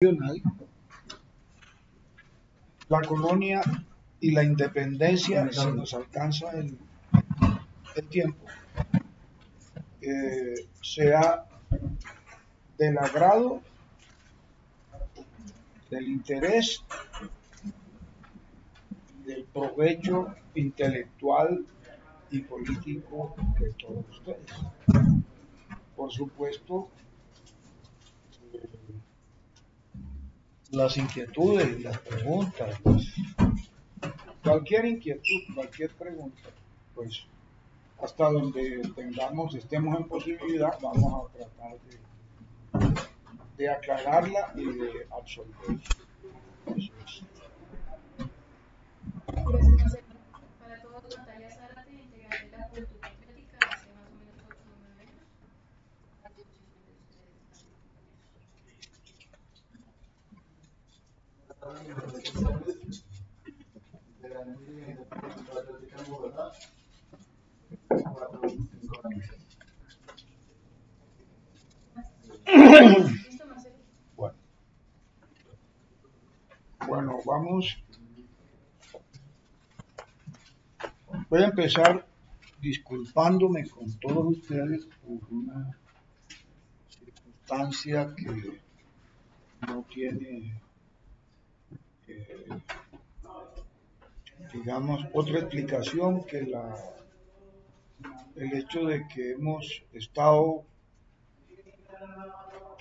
nacional, la colonia y la independencia, si nos alcanza el tiempo, sea del agrado, del interés, del provecho intelectual y político de todos ustedes. Por supuesto, las inquietudes y las preguntas, pues, cualquier inquietud, cualquier pregunta, pues hasta donde estemos en posibilidad, vamos a tratar de aclararla y de absolver. Eso es. Gracias, para todos, Natalia Zárate, integrante de la Juventud Patriótica, hace más o menos 8 o 9 años. A disposición de ustedes, ¿listo, Marcelo? Bueno, voy a empezar disculpándome con todos ustedes por una circunstancia que no tiene, digamos, otra explicación que el hecho de que hemos estado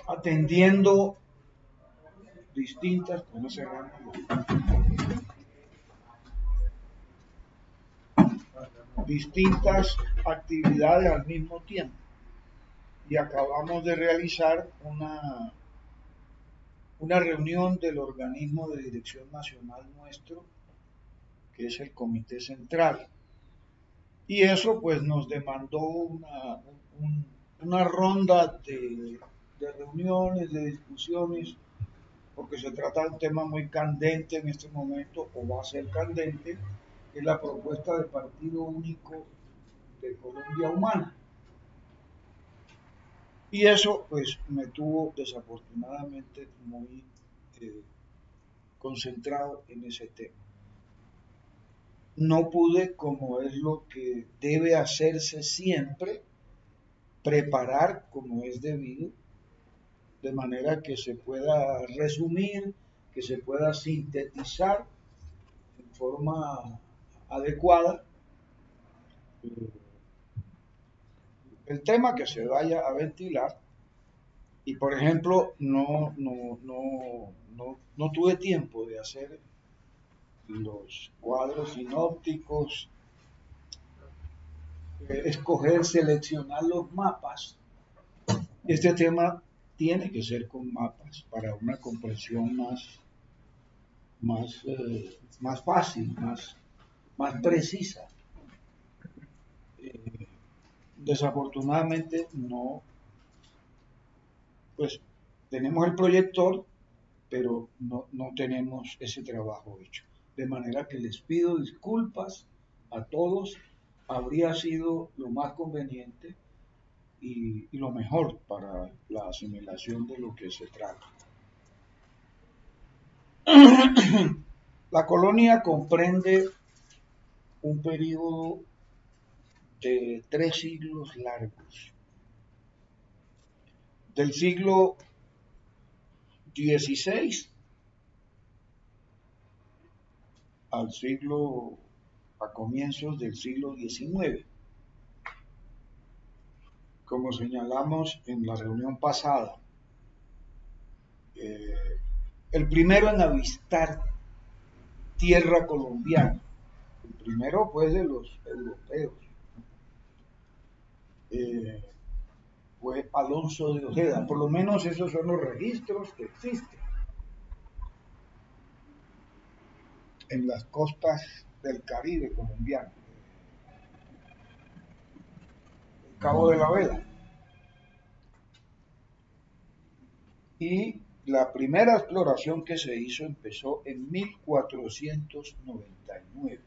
atendiendo distintas, ¿cómo se llama? Distintas actividades al mismo tiempo. Y acabamos de realizar una reunión del organismo de dirección nacional nuestro, que es el Comité Central. Y eso pues nos demandó una ronda de reuniones, de discusiones, porque se trata de un tema muy candente en este momento, o va a ser candente, que es la propuesta de partido único de Colombia Humana. Y eso pues me tuvo desafortunadamente muy concentrado en ese tema. No pude, como es lo que debe hacerse siempre, preparar como es debido, de manera que se pueda resumir, que se pueda sintetizar en forma adecuada el tema que se vaya a ventilar. Y por ejemplo, no tuve tiempo de hacer los cuadros sinópticos, escoger, seleccionar los mapas. Este tema tiene que ser con mapas para una comprensión más fácil, más precisa. Desafortunadamente no, pues tenemos el proyector, pero no tenemos ese trabajo hecho. De manera que les pido disculpas a todos, habría sido lo más conveniente y lo mejor para la asimilación de lo que se trata. La colonia comprende un periodo de 3 siglos largos. Del siglo XVI a comienzos del siglo XIX. Como señalamos en la reunión pasada, el primero en avistar tierra colombiana, el primero pues de los europeos, fue Alonso de Ojeda. Por lo menos esos son los registros que existen en las costas del Caribe colombiano, el Cabo de la Vela. Y la primera exploración que se hizo empezó en 1499,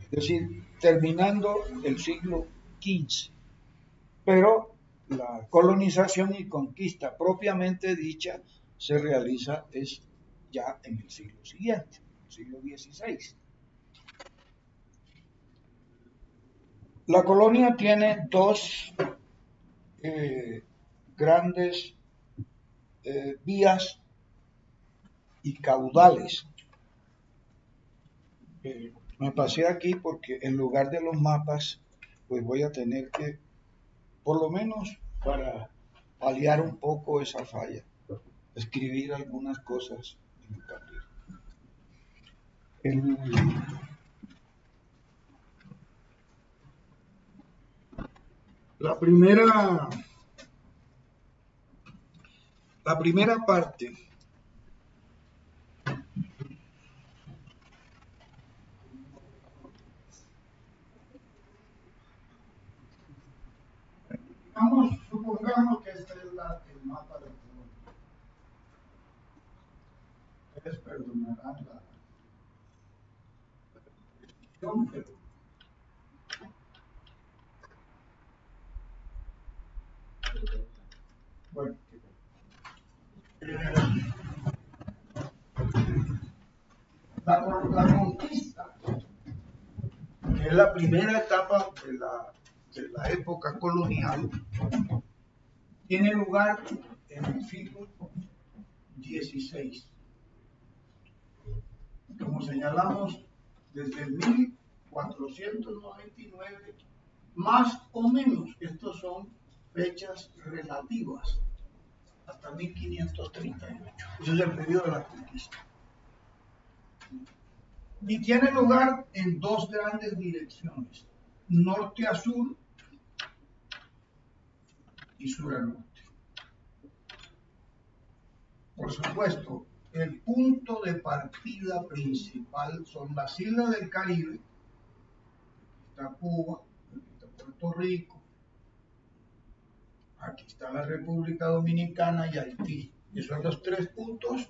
es decir, terminando el siglo XV. Pero la colonización y conquista propiamente dicha se realiza es ya en el siglo siguiente, el siglo XVI. La colonia tiene dos grandes vías y caudales. Me pasé aquí porque en lugar de los mapas, pues voy a tener que, por lo menos para paliar un poco esa falla, escribir algunas cosas en el papel. La primera parte supongamos que este es el mapa de Colombia. Ustedes perdonarán la descripción, pero bueno. La conquista, que es la primera etapa de la época colonial, tiene lugar en el siglo XVI. Como señalamos, desde el 1499, más o menos, estos son fechas relativas, hasta 1538. Ese es el periodo de la conquista. Y tiene lugar en dos grandes direcciones, norte a sur y sur a norte. Por supuesto, el punto de partida principal son las islas del Caribe. Aquí está Cuba, aquí está Puerto Rico, aquí está la República Dominicana y Haití. Y son los tres puntos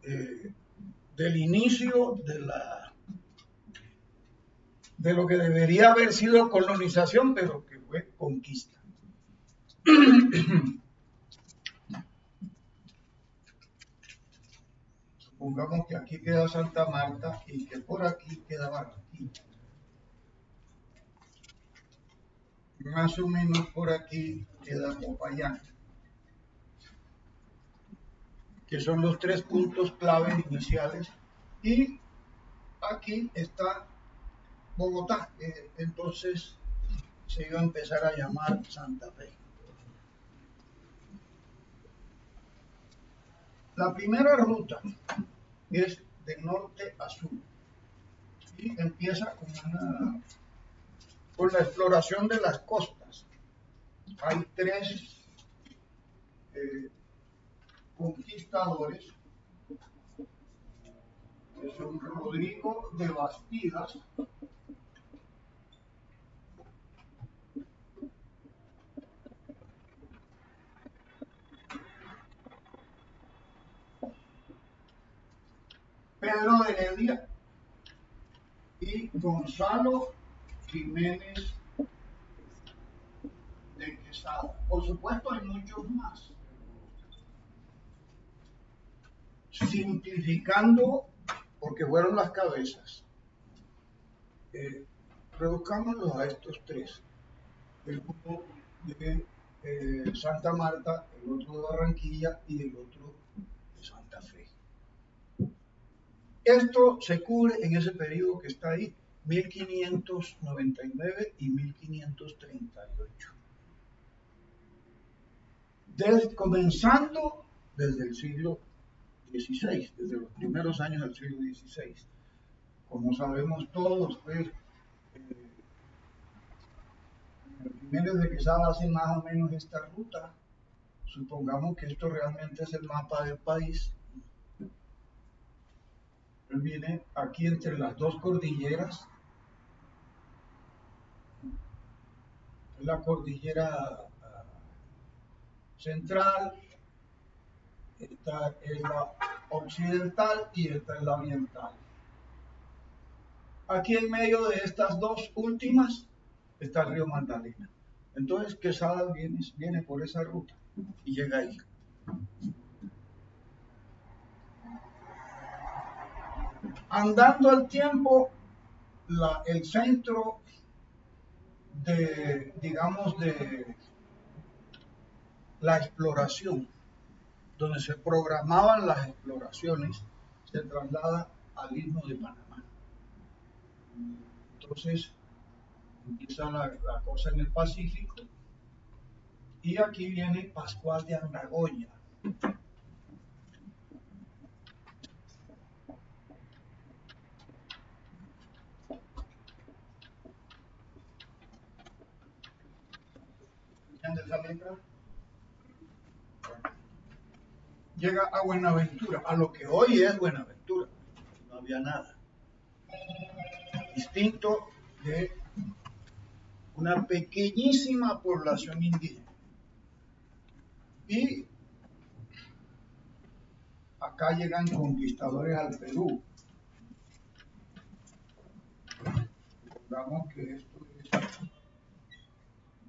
del inicio de lo que debería haber sido colonización, pero que fue conquista. Supongamos que aquí queda Santa Marta y que por aquí queda Barranquilla. Más o menos por aquí queda Popayán, que son los tres puntos clave iniciales. Y aquí está Bogotá, entonces se iba a empezar a llamar Santa Fe. La primera ruta es de norte a sur y empieza con la exploración de las costas. Hay tres conquistadores, que son Rodrigo de Bastidas, Pedro de Heredia y Gonzalo Jiménez de Quesada. Por supuesto hay muchos más. Simplificando, porque fueron las cabezas, reduzcámoslos a estos tres. El uno de Santa Marta, el otro de Barranquilla y el otro de Santa Fe. Esto se cubre en ese periodo que está ahí, 1599 y 1538. Comenzando desde el siglo XVI, desde los primeros años del siglo XVI. Como sabemos todos, pues, Jiménez de Quesada hace más o menos esta ruta. Supongamos que esto realmente es el mapa del país. Él viene aquí entre las dos cordilleras. La cordillera central, esta es la occidental y esta es la oriental. Aquí en medio de estas dos últimas está el río Magdalena. Entonces Quesada viene por esa ruta y llega ahí. Andando al tiempo, el centro digamos, de la exploración, donde se programaban las exploraciones, se traslada al Istmo de Panamá. Entonces, empieza la cosa en el Pacífico, y aquí viene Pascual de Andagoya. ¿Entiendes esa letra? Llega a Buenaventura, a lo que hoy es Buenaventura. No había nada distinto de una pequeñísima población indígena. Y acá llegan conquistadores al Perú. Recordamos que esto es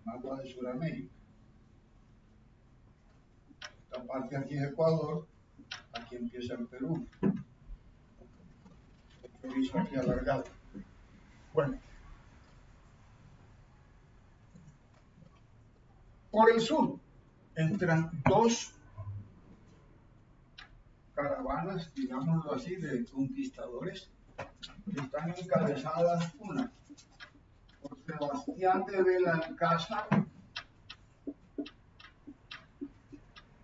agua de Sudamérica. Esta parte aquí es Ecuador, aquí empieza el Perú. Otro hizo aquí alargado. Bueno, por el sur entran dos caravanas, digámoslo así, de conquistadores, que están encabezadas una por Sebastián de Belalcázar,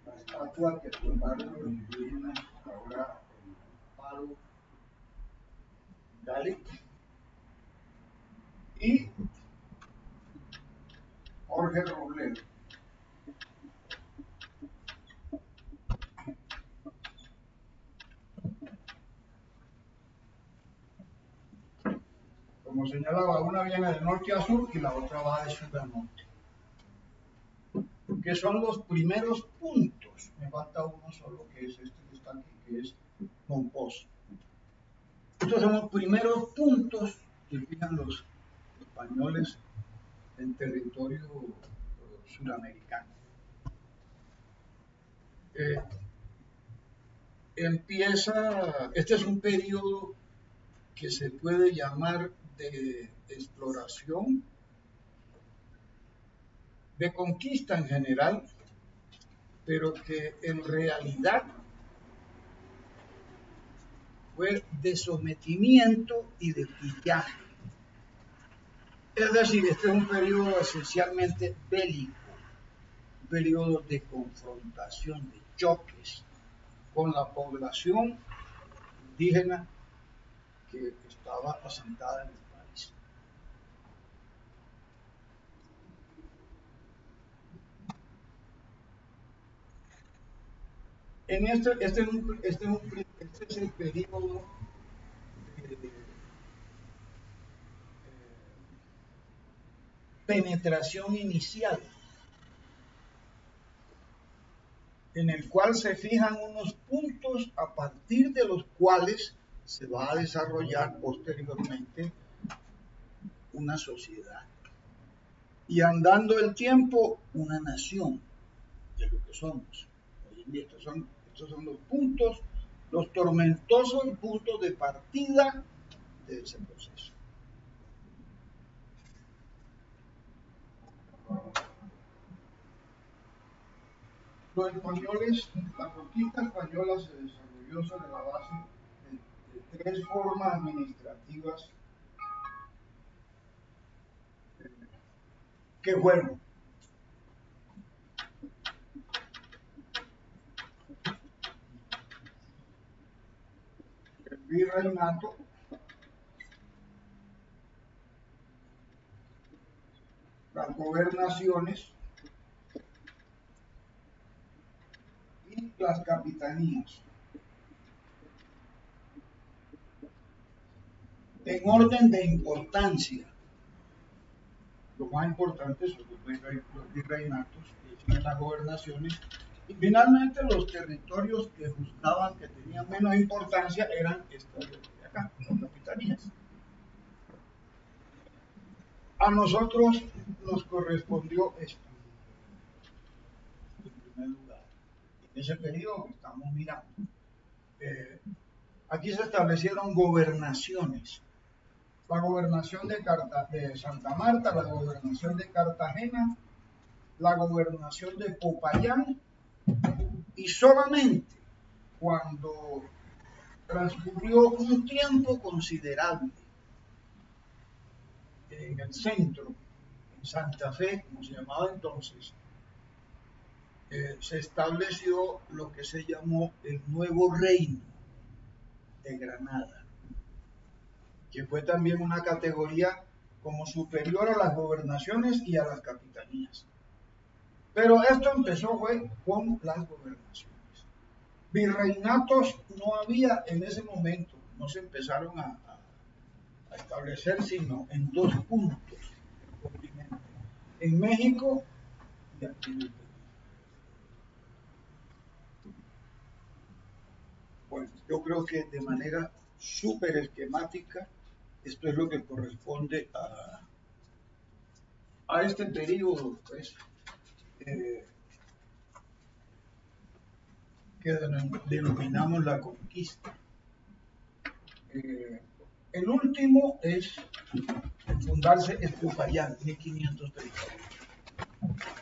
la estatua que tumbaron los indígenas ahora en Palo Gali, y Jorge Robledo. Como señalaba, una viene de norte a sur y la otra va de sur a norte. Que son los primeros puntos. Me falta uno solo, que es este que está aquí, que es Monpós. Estos son los primeros puntos que fijan los españoles en territorio suramericano. Este es un periodo que se puede llamar de exploración, de conquista en general, pero que en realidad fue de sometimiento y de pillaje. Es decir, este es un periodo esencialmente bélico, un periodo de confrontación, de choques con la población indígena que estaba asentada en el país. Este es el periodo de penetración inicial, en el cual se fijan unos puntos a partir de los cuales se va a desarrollar posteriormente una sociedad. Y andando el tiempo, una nación, de lo que somos. Hoy en día estos son los puntos, los tormentosos puntos de partida de ese proceso. Los españoles, la conquista española se desarrolló sobre la base de tres formas administrativas que fueron: el virreinato, las gobernaciones y las capitanías. En orden de importancia, lo más importante son los virreinatos, las gobernaciones, y finalmente los territorios que juzgaban que tenían menos importancia eran estos de acá, las capitanías. A nosotros nos correspondió esto, en primer lugar, en ese periodo que estamos mirando. aquí se establecieron gobernaciones. La gobernación de Santa Marta, la gobernación de Cartagena, la gobernación de Popayán, y solamente cuando transcurrió un tiempo considerable en el centro, en Santa Fe, como se llamaba entonces, se estableció lo que se llamó el Nuevo Reino de Granada, que fue también una categoría como superior a las gobernaciones y a las capitanías. Pero esto empezó fue con las gobernaciones. Virreinatos no había en ese momento, no se empezaron a establecer sino en dos puntos del continente, en México y aquí en el Perú. Bueno, yo creo que de manera súper esquemática esto es lo que corresponde a este periodo, pues, que denominamos la conquista. El último es fundarse en Popayán, 1530.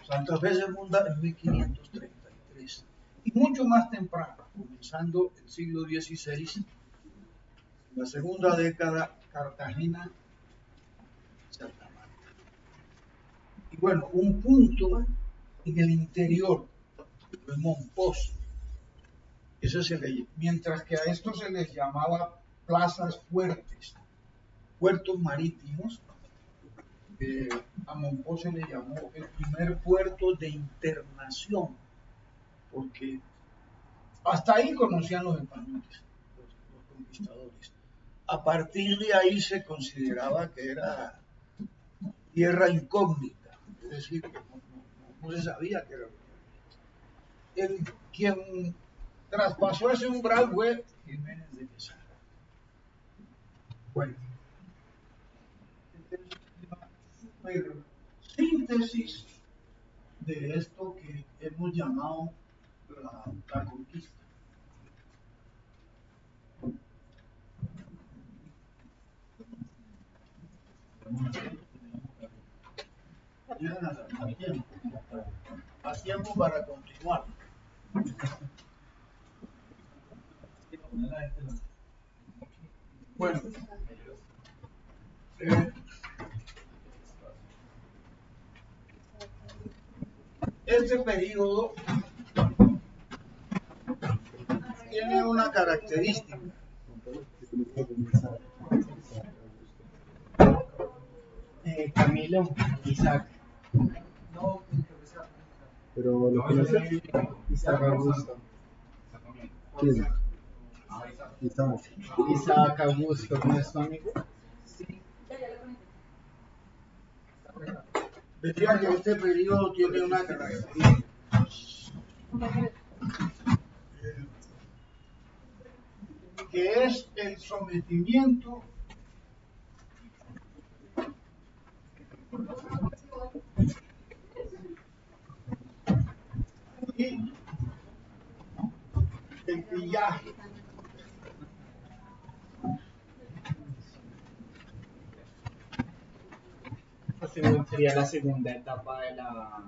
Santa Fe se funda en 1533. Y mucho más temprano, comenzando el siglo XVI, en la segunda década, Cartagena, Santa Marta. Y bueno, un punto en el interior, el Mompox, mientras que a esto se les llamaba plazas fuertes, puertos marítimos, a Mompox se le llamó el primer puerto de internación, porque hasta ahí conocían los españoles, los conquistadores. A partir de ahí se consideraba que era tierra incógnita, es decir, que no se sabía que era. Quien traspasó ese umbral fue Jiménez de Quesada. Bueno, es una síntesis de esto que hemos llamado la conquista. A tiempo para continuar. Bueno, este periodo tiene una característica. Camilo, Isaac. No, Pero lo conoces, Isaac Augusto. ¿Quién? Isaac Augusto, ¿no es tu amigo? decía que este periodo tiene una característica. Que es el sometimiento y el pillaje. Sería la segunda etapa de la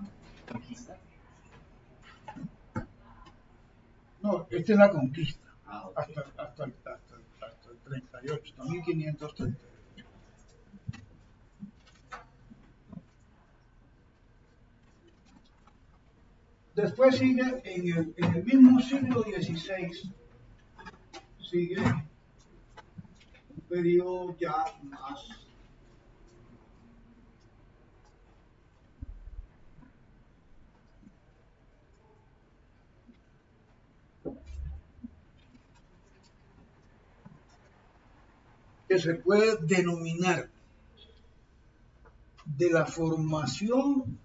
conquista. No, esta es la conquista. Okay. Hasta el 38, hasta 1538. Después sigue en el mismo siglo XVI, sigue un periodo ya más que se puede denominar de la formación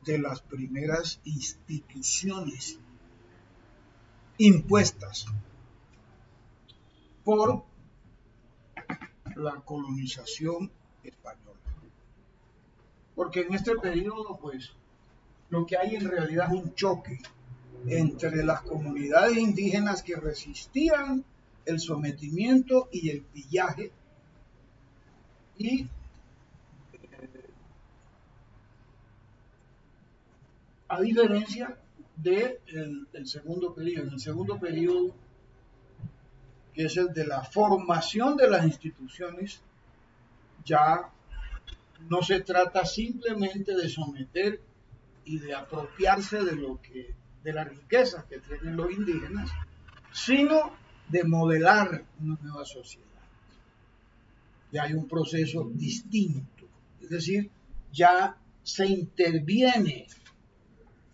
de las primeras instituciones impuestas por la colonización española. Porque en este periodo, pues, lo que hay en realidad es un choque entre las comunidades indígenas que resistían el sometimiento y el pillaje, y a diferencia del segundo periodo. En el segundo periodo, que es el de la formación de las instituciones, ya no se trata simplemente de someter y de apropiarse de las riquezas que tienen los indígenas, sino de modelar una nueva sociedad. Ya hay un proceso distinto, es decir, ya se interviene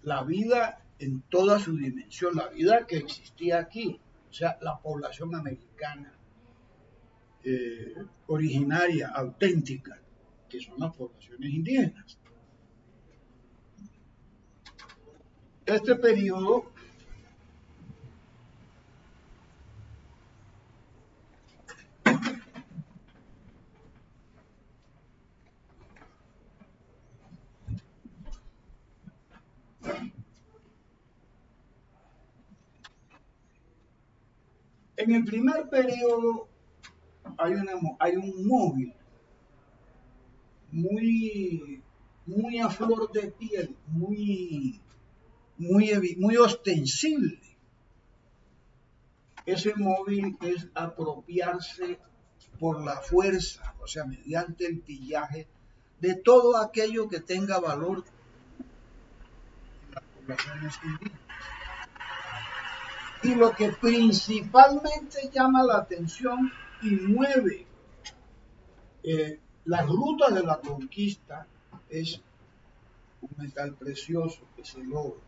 la vida en toda su dimensión, la vida que existía aquí, o sea, la población americana originaria, auténtica, que son las poblaciones indígenas. Este periodo en el primer periodo hay un móvil muy a flor de piel, muy ostensible. Ese móvil es apropiarse por la fuerza, o sea, mediante el pillaje, de todo aquello que tenga valor en las poblaciones indígenas. Y lo que principalmente llama la atención y mueve las rutas de la conquista es un metal precioso, que es el oro.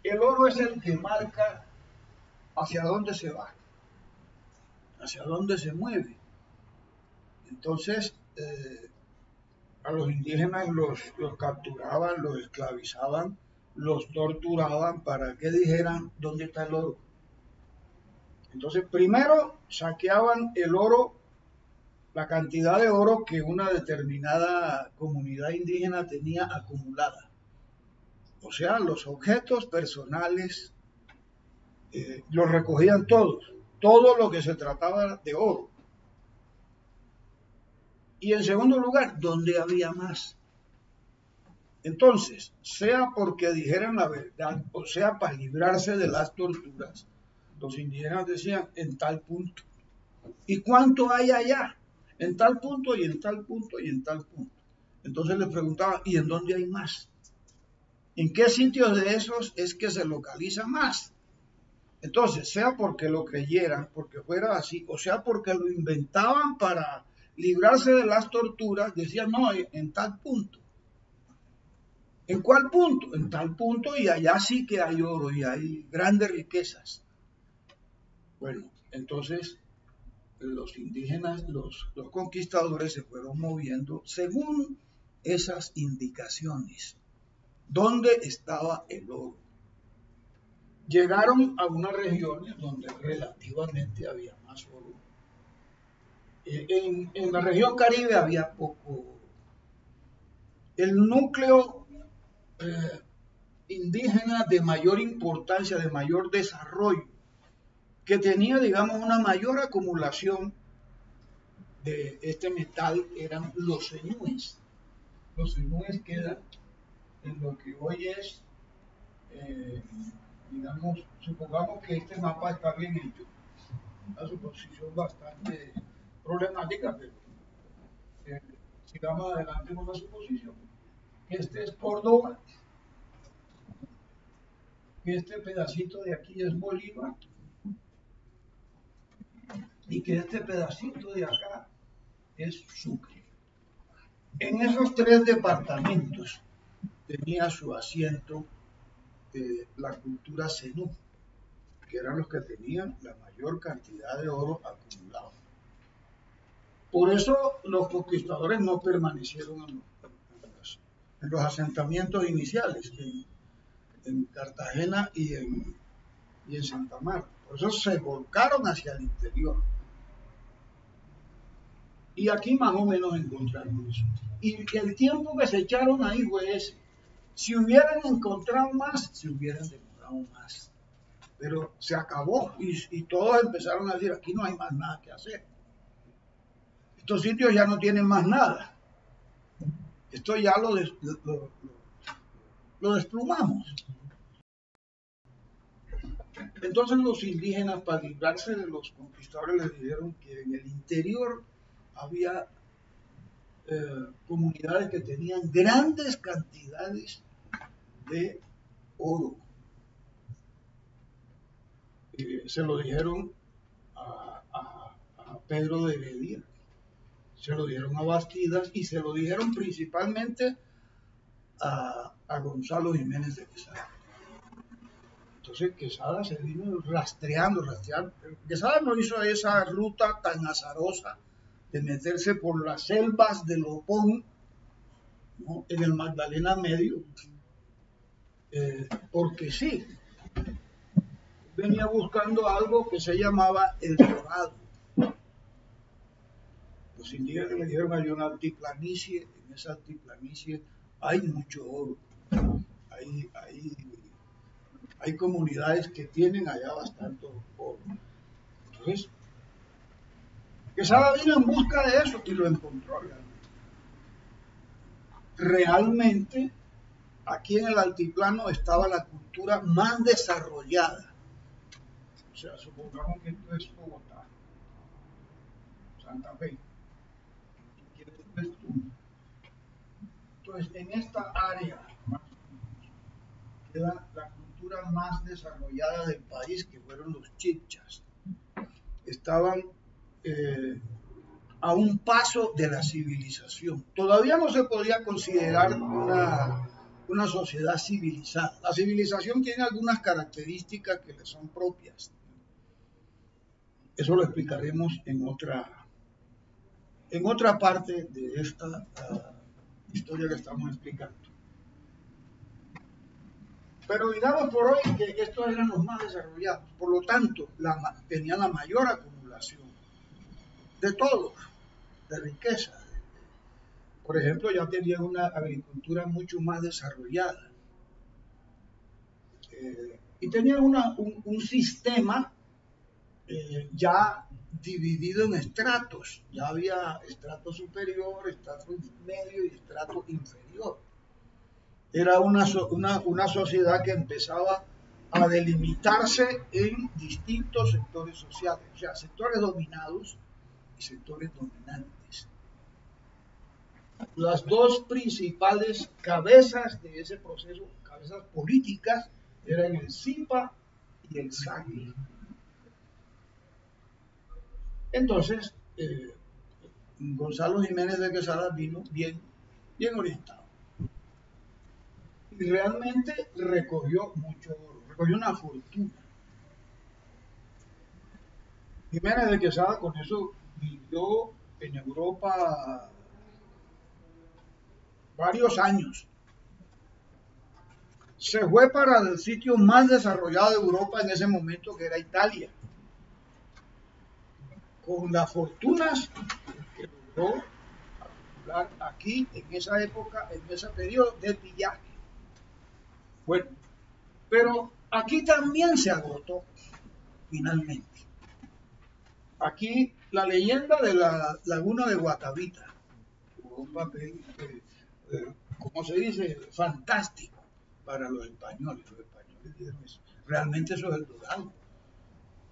El oro es el que marca hacia dónde se va, hacia dónde se mueve. Entonces, a los indígenas los capturaban, los esclavizaban, los torturaban para que dijeran dónde está el oro. Entonces, primero saqueaban el oro, la cantidad de oro que una determinada comunidad indígena tenía acumulada. O sea, los objetos personales los recogían todos, todo lo que se trataba de oro. Y en segundo lugar, ¿dónde había más? Entonces, sea porque dijeran la verdad, o sea para librarse de las torturas, los indígenas decían en tal punto. ¿Y cuánto hay allá? En tal punto y en tal punto y en tal punto. Entonces les preguntaban, ¿y en dónde hay más? ¿En qué sitios de esos es que se localiza más? Entonces, sea porque lo creyeran, porque fuera así, o sea porque lo inventaban para librarse de las torturas, decían, no, en tal punto. ¿En cuál punto? En tal punto, y allá sí que hay oro y hay grandes riquezas. Bueno, entonces los indígenas, los conquistadores se fueron moviendo según esas indicaciones. ¿Dónde estaba el oro? Llegaron a unas regiones donde relativamente había más oro. En la región Caribe había poco. El núcleo indígena de mayor importancia, de mayor desarrollo, que tenía, digamos, una mayor acumulación de este metal, eran los señúes. Los señúes quedan en lo que hoy es, digamos, supongamos que este mapa está bien hecho, una suposición bastante problemática, pero sigamos adelante con la suposición. Este es Córdoba, que este pedacito de aquí es Bolívar, y que este pedacito de acá es Sucre. En esos tres departamentos tenía su asiento la cultura zenú, que eran los que tenían la mayor cantidad de oro acumulado. Por eso los conquistadores no permanecieron en los asentamientos iniciales, en Cartagena y en Santa Marta. Por eso se volcaron hacia el interior. Y aquí más o menos encontraron eso. Y el tiempo que se echaron ahí fue ese. Si hubieran encontrado más, se hubieran demorado más. pero se acabó y todos empezaron a decir, aquí no hay más nada que hacer. Estos sitios ya no tienen más nada. Esto ya lo desplumamos. Entonces los indígenas, para librarse de los conquistadores, les dijeron que en el interior había comunidades que tenían grandes cantidades de oro. Se lo dijeron a Pedro de Heredia, se lo dieron a Bastidas y se lo dijeron principalmente a Gonzalo Jiménez de Quesada. Entonces Quesada se vino rastreando. Quesada no hizo esa ruta tan azarosa de meterse por las selvas de Lopón, ¿no?, en el Magdalena Medio, porque sí, venía buscando algo que se llamaba el dorado. Los indígenas le dijeron, hay una altiplanicie, en esa altiplanicie hay mucho oro, hay comunidades que tienen allá bastante oro. Entonces, Quesada vino en busca de eso y lo encontró realmente. Realmente, aquí en el altiplano estaba la cultura más desarrollada. O sea, supongamos que esto es Bogotá, Santa Fe. Entonces, en esta área queda la cultura más desarrollada del país, que fueron los chichas. Estaban a un paso de la civilización. Todavía no se podía considerar una sociedad civilizada. La civilización tiene algunas características que le son propias. Eso lo explicaremos en otra parte de esta historia que estamos explicando. Pero digamos por hoy que estos eran los más desarrollados, por lo tanto tenían la mayor acumulación de todo, de riqueza. Por ejemplo, ya tenían una agricultura mucho más desarrollada y tenían un sistema ya dividido en estratos. Ya había estrato superior, estrato medio y estrato inferior. Era una sociedad que empezaba a delimitarse en distintos sectores sociales, o sea, sectores dominados y sectores dominantes. Las dos principales cabezas de ese proceso, cabezas políticas, eran el Zipa y el Sagui. Entonces, Gonzalo Jiménez de Quesada vino bien orientado. Y realmente recogió mucho oro, recogió una fortuna. Jiménez de Quesada con eso vivió en Europa varios años. Se fue para el sitio más desarrollado de Europa en ese momento, que era Italia, con las fortunas que logró acumular aquí en esa época, en ese periodo de pillaje. Bueno, pero aquí también se agotó finalmente. Aquí la leyenda de la laguna de Guatavita jugó un papel, ¿cómo se dice?, fantástico para los españoles. Los españoles dijeron eso. Realmente eso es el dorado.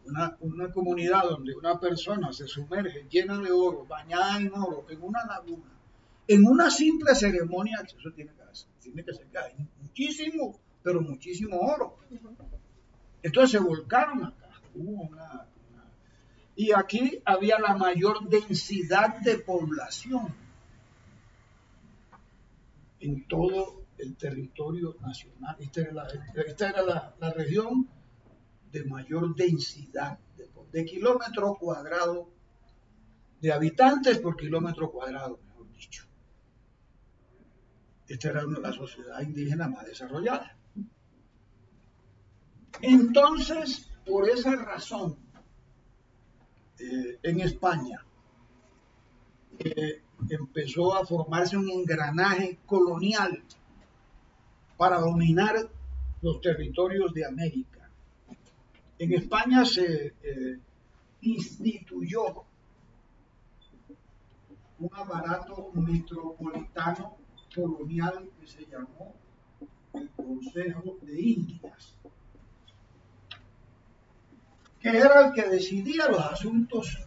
Una comunidad donde una persona se sumerge llena de oro, bañada en oro, en una laguna, en una simple ceremonia, eso tiene que ser muchísimo, pero muchísimo oro. Entonces se volcaron acá. Y aquí había la mayor densidad de población en todo el territorio nacional. Esta era la región de mayor densidad de kilómetro cuadrado, de habitantes por kilómetro cuadrado, mejor dicho. Esta era la sociedad indígena más desarrollada. Entonces, por esa razón, en España empezó a formarse un engranaje colonial para dominar los territorios de América. En España se instituyó un aparato metropolitano colonial que se llamó el Consejo de Indias, que era el que decidía los asuntos.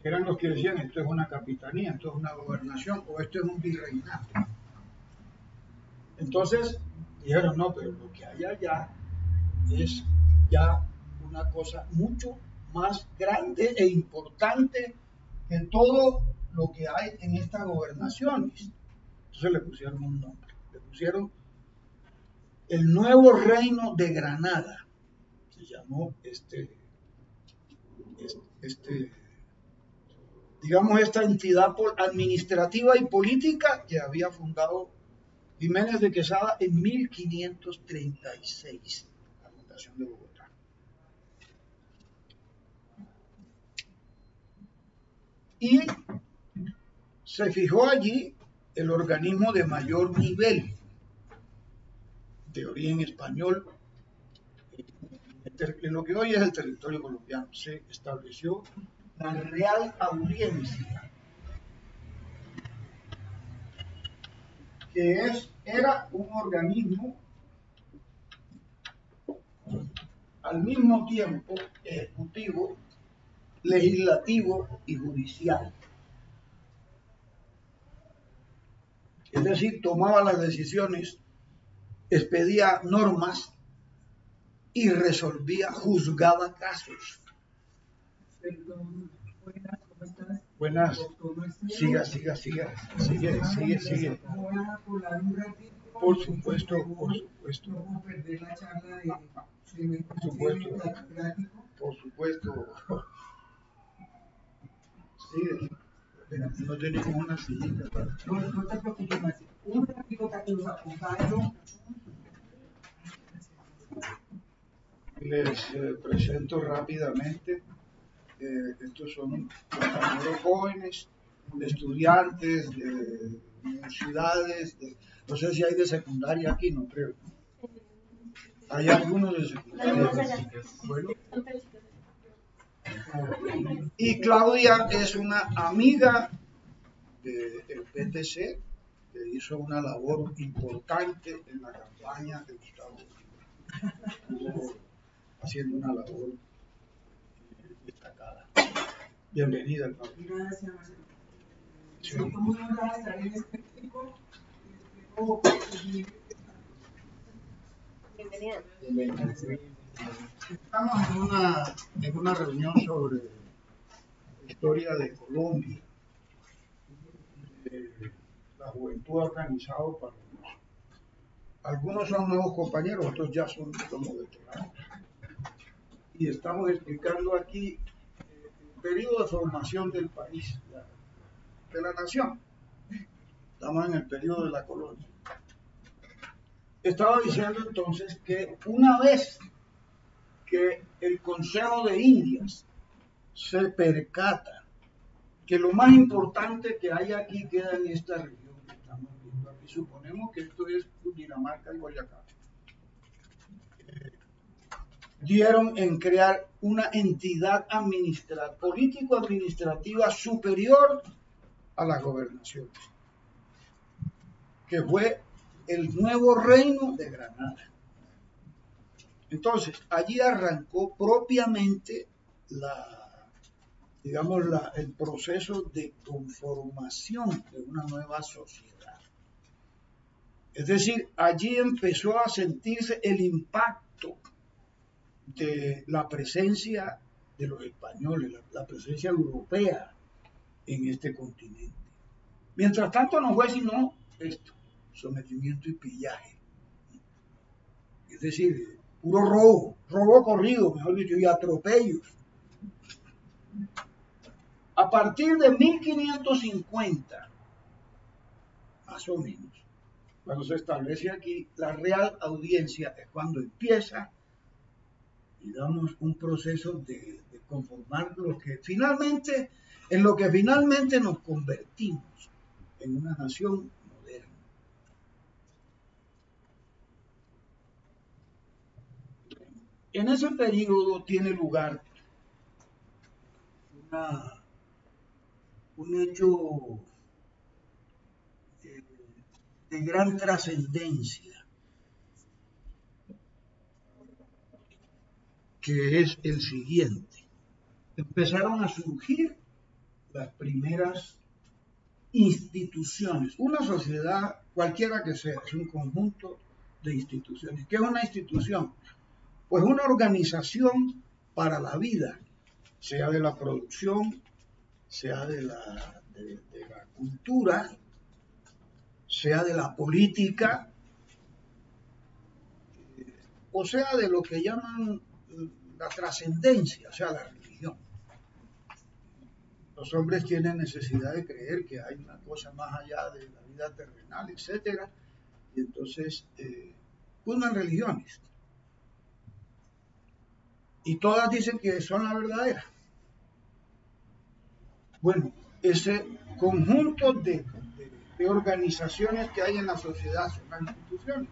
Eran los que decían, esto es una capitanía, esto es una gobernación, o esto es un virreinato. Entonces dijeron, no, pero lo que hay allá es ya una cosa mucho más grande e importante que todo lo que hay en estas gobernaciones. Entonces le pusieron un nombre, le pusieron el Nuevo Reino de Granada, se llamó digamos, esta entidad administrativa y política que había fundado Jiménez de Quesada en 1536, la fundación de Bogotá. Y se fijó allí el organismo de mayor nivel, de origen español, en lo que hoy es el territorio colombiano. Se estableció la Real Audiencia, que era un organismo al mismo tiempo ejecutivo, legislativo y judicial. Es decir, tomaba las decisiones, expedía normas y resolvía, juzgaba casos. Perdón, buenas, ¿cómo estás? Buenas. Doctor Marcelo. Sigue. Voy a colar un ratito. Por supuesto. No puedo perder la charla de Por supuesto. democrático. Por supuesto. Sigue. No tenemos una sillita. No te preocupes, Marcelo. Un ratito que los acompaño. Les presento rápidamente. Estos son compañeros jóvenes, estudiantes de universidades, no sé si hay de secundaria aquí, no creo. Hay algunos de secundaria. Bueno. Y Claudia es una amiga del PTC, que hizo una labor importante en la campaña de Gustavo Bolívar. Estuvo haciendo una labor destacada. Bienvenida, Claudia. Gracias, Marcelo. Sí. Estoy muy honrada de estar en este equipo. Bienvenida. Estamos en una reunión sobre la historia de Colombia. La juventud ha organizado para algunos son nuevos compañeros, otros ya son como veteranos. Y estamos explicando aquí el periodo de formación del país, de la nación. Estamos en el periodo de la colonia. Estaba diciendo entonces que una vez que el Consejo de Indias se percata que lo más importante que hay aquí queda en esta región que estamos viendo aquí, suponemos que esto es Cundinamarca y Boyacá, dieron en crear una entidad político-administrativa superior a las gobernaciones, que fue el Nuevo Reino de Granada. Entonces, allí arrancó propiamente el proceso de conformación de una nueva sociedad. Es decir, allí empezó a sentirse el impacto de la presencia de los españoles, la presencia europea en este continente. Mientras tanto no fue sino esto, sometimiento y pillaje. Es decir, puro robo corrido, mejor dicho, y atropellos. A partir de 1550, más o menos, cuando se establece aquí la Real Audiencia, es cuando empieza, digamos, un proceso de conformar en lo que finalmente nos convertimos en una nación moderna. En ese periodo tiene lugar un hecho de gran trascendencia, que es el siguiente. Empezaron a surgir las primeras instituciones. Una sociedad, cualquiera que sea, es un conjunto de instituciones. ¿Qué es una institución? Pues una organización para la vida, sea de la producción, sea de la cultura, sea de la política, o sea de lo que llaman la trascendencia, o sea, la religión. Los hombres tienen necesidad de creer que hay una cosa más allá de la vida terrenal, etcétera, y entonces fundan religiones. Y todas dicen que son la verdadera. Bueno, ese conjunto de organizaciones que hay en la sociedad son las instituciones.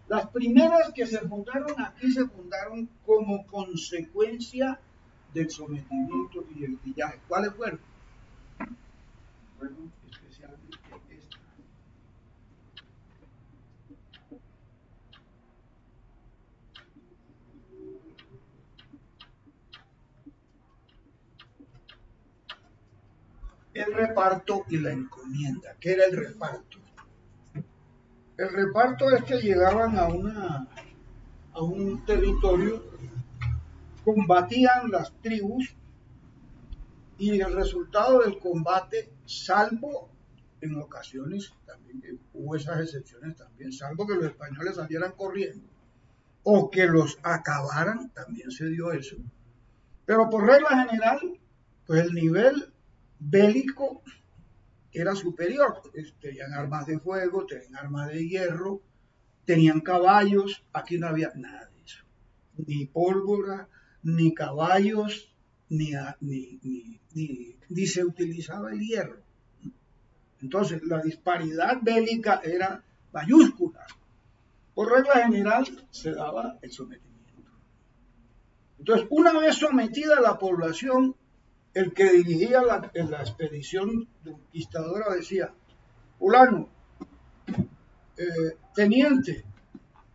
Las primeras que se fundaron aquí se fundaron como consecuencia del sometimiento y el pillaje. ¿Cuáles fueron? Bueno, especialmente esta. El reparto y la encomienda. ¿Qué era el reparto? El reparto es que llegaban a un territorio, combatían las tribus y el resultado del combate, salvo en ocasiones también, hubo esas excepciones también, salvo que los españoles salieran corriendo o que los acabaran, también se dio eso. Pero por regla general, pues el nivel bélico era superior. Tenían armas de fuego, tenían armas de hierro, tenían caballos. Aquí no había nada de eso. Ni pólvora, ni caballos, ni se utilizaba el hierro. Entonces, la disparidad bélica era mayúscula. Por regla general, se daba el sometimiento. Entonces, una vez sometida la población, el que dirigía la expedición conquistadora decía: fulano, teniente,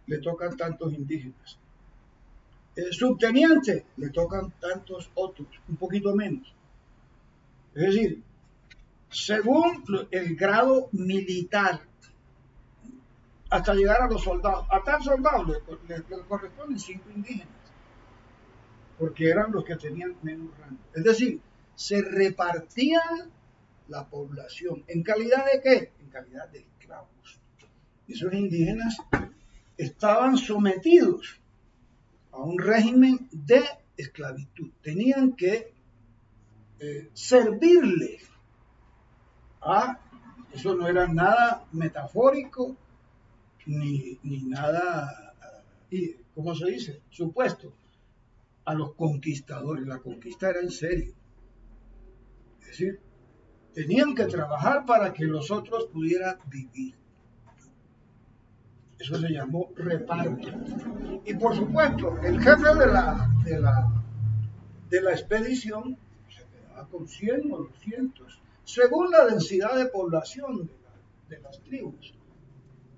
le tocan tantos indígenas. Subteniente, le tocan tantos otros, un poquito menos. Es decir, según el grado militar, hasta llegar a los soldados. A tal soldado le corresponden 5 indígenas, porque eran los que tenían menos rango. Es decir, se repartía la población. ¿En calidad de qué? En calidad de esclavos. Esos indígenas estaban sometidos a un régimen de esclavitud. Tenían que servirle a... Eso no era nada metafórico, ni nada, ¿cómo se dice? Supuesto, a los conquistadores. La conquista era en serio. Es decir, tenían que trabajar para que los otros pudieran vivir. Eso se llamó reparto. Y por supuesto, el jefe de la expedición se quedaba con 100 o 200, según la densidad de población de las tribus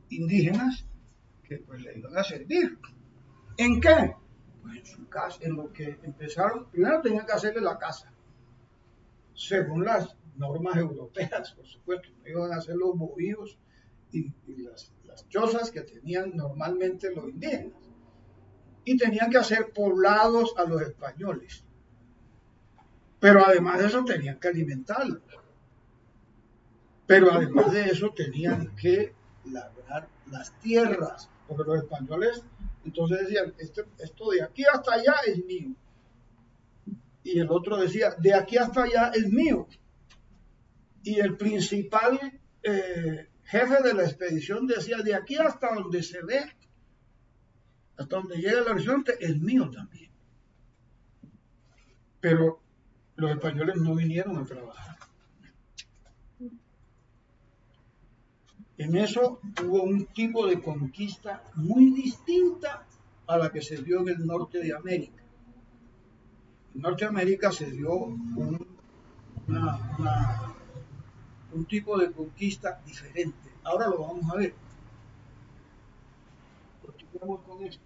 indígenas que pues le iban a servir. ¿En qué? Pues en su casa, en lo que empezaron. Primero tenían que hacerle la casa, según las normas europeas, por supuesto. No iban a hacer los bohíos y las chozas que tenían normalmente los indígenas. Y tenían que hacer poblados a los españoles. Pero además de eso tenían que alimentarlos. Pero además de eso tenían que labrar las tierras, porque los españoles entonces decían: esto de aquí hasta allá es mío. Y el otro decía: de aquí hasta allá es mío. Y el principal jefe de la expedición decía: de aquí hasta donde se ve, hasta donde llega el horizonte, es mío también. Pero los españoles no vinieron a trabajar. En eso hubo un tipo de conquista muy distinta a la que se dio en el norte de América. En Norteamérica se dio un tipo de conquista diferente. Ahora lo vamos a ver. Continuemos con esto.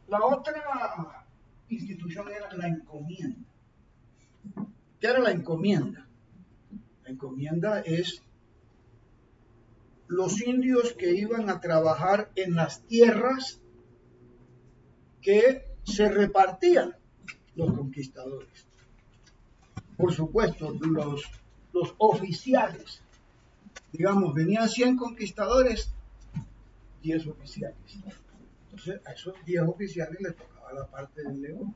La otra institución era la encomienda. ¿Qué era la encomienda? La encomienda es los indios que iban a trabajar en las tierras que se repartían los conquistadores. Por supuesto, los oficiales, digamos, venían 100 conquistadores, 10 oficiales. Entonces, a esos 10 oficiales les tocaba la parte del león.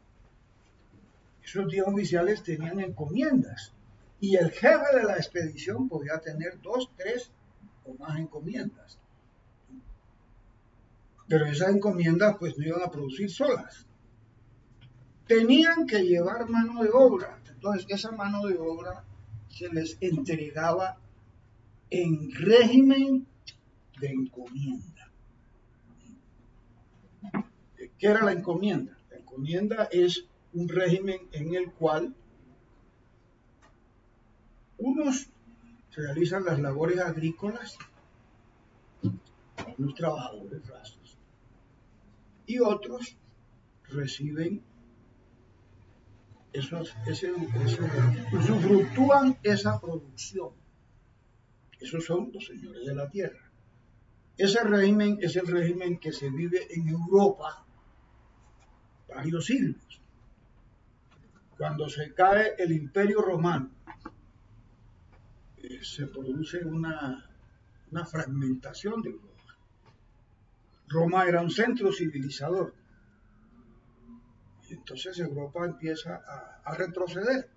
Esos 10 oficiales tenían encomiendas y el jefe de la expedición podía tener 2, 3 o más encomiendas. Pero esas encomiendas pues no iban a producir solas. Tenían que llevar mano de obra. Entonces esa mano de obra se les entregaba en régimen de encomienda. ¿Qué era la encomienda? La encomienda es un régimen en el cual unos realizan las labores agrícolas, unos trabajadores rasos, y otros reciben usufructúan esa producción. Esos son los señores de la tierra. Ese régimen es el régimen que se vive en Europa varios siglos. Cuando se cae el Imperio Romano, se produce una fragmentación de Europa. Roma era un centro civilizador. Y entonces Europa empieza a retroceder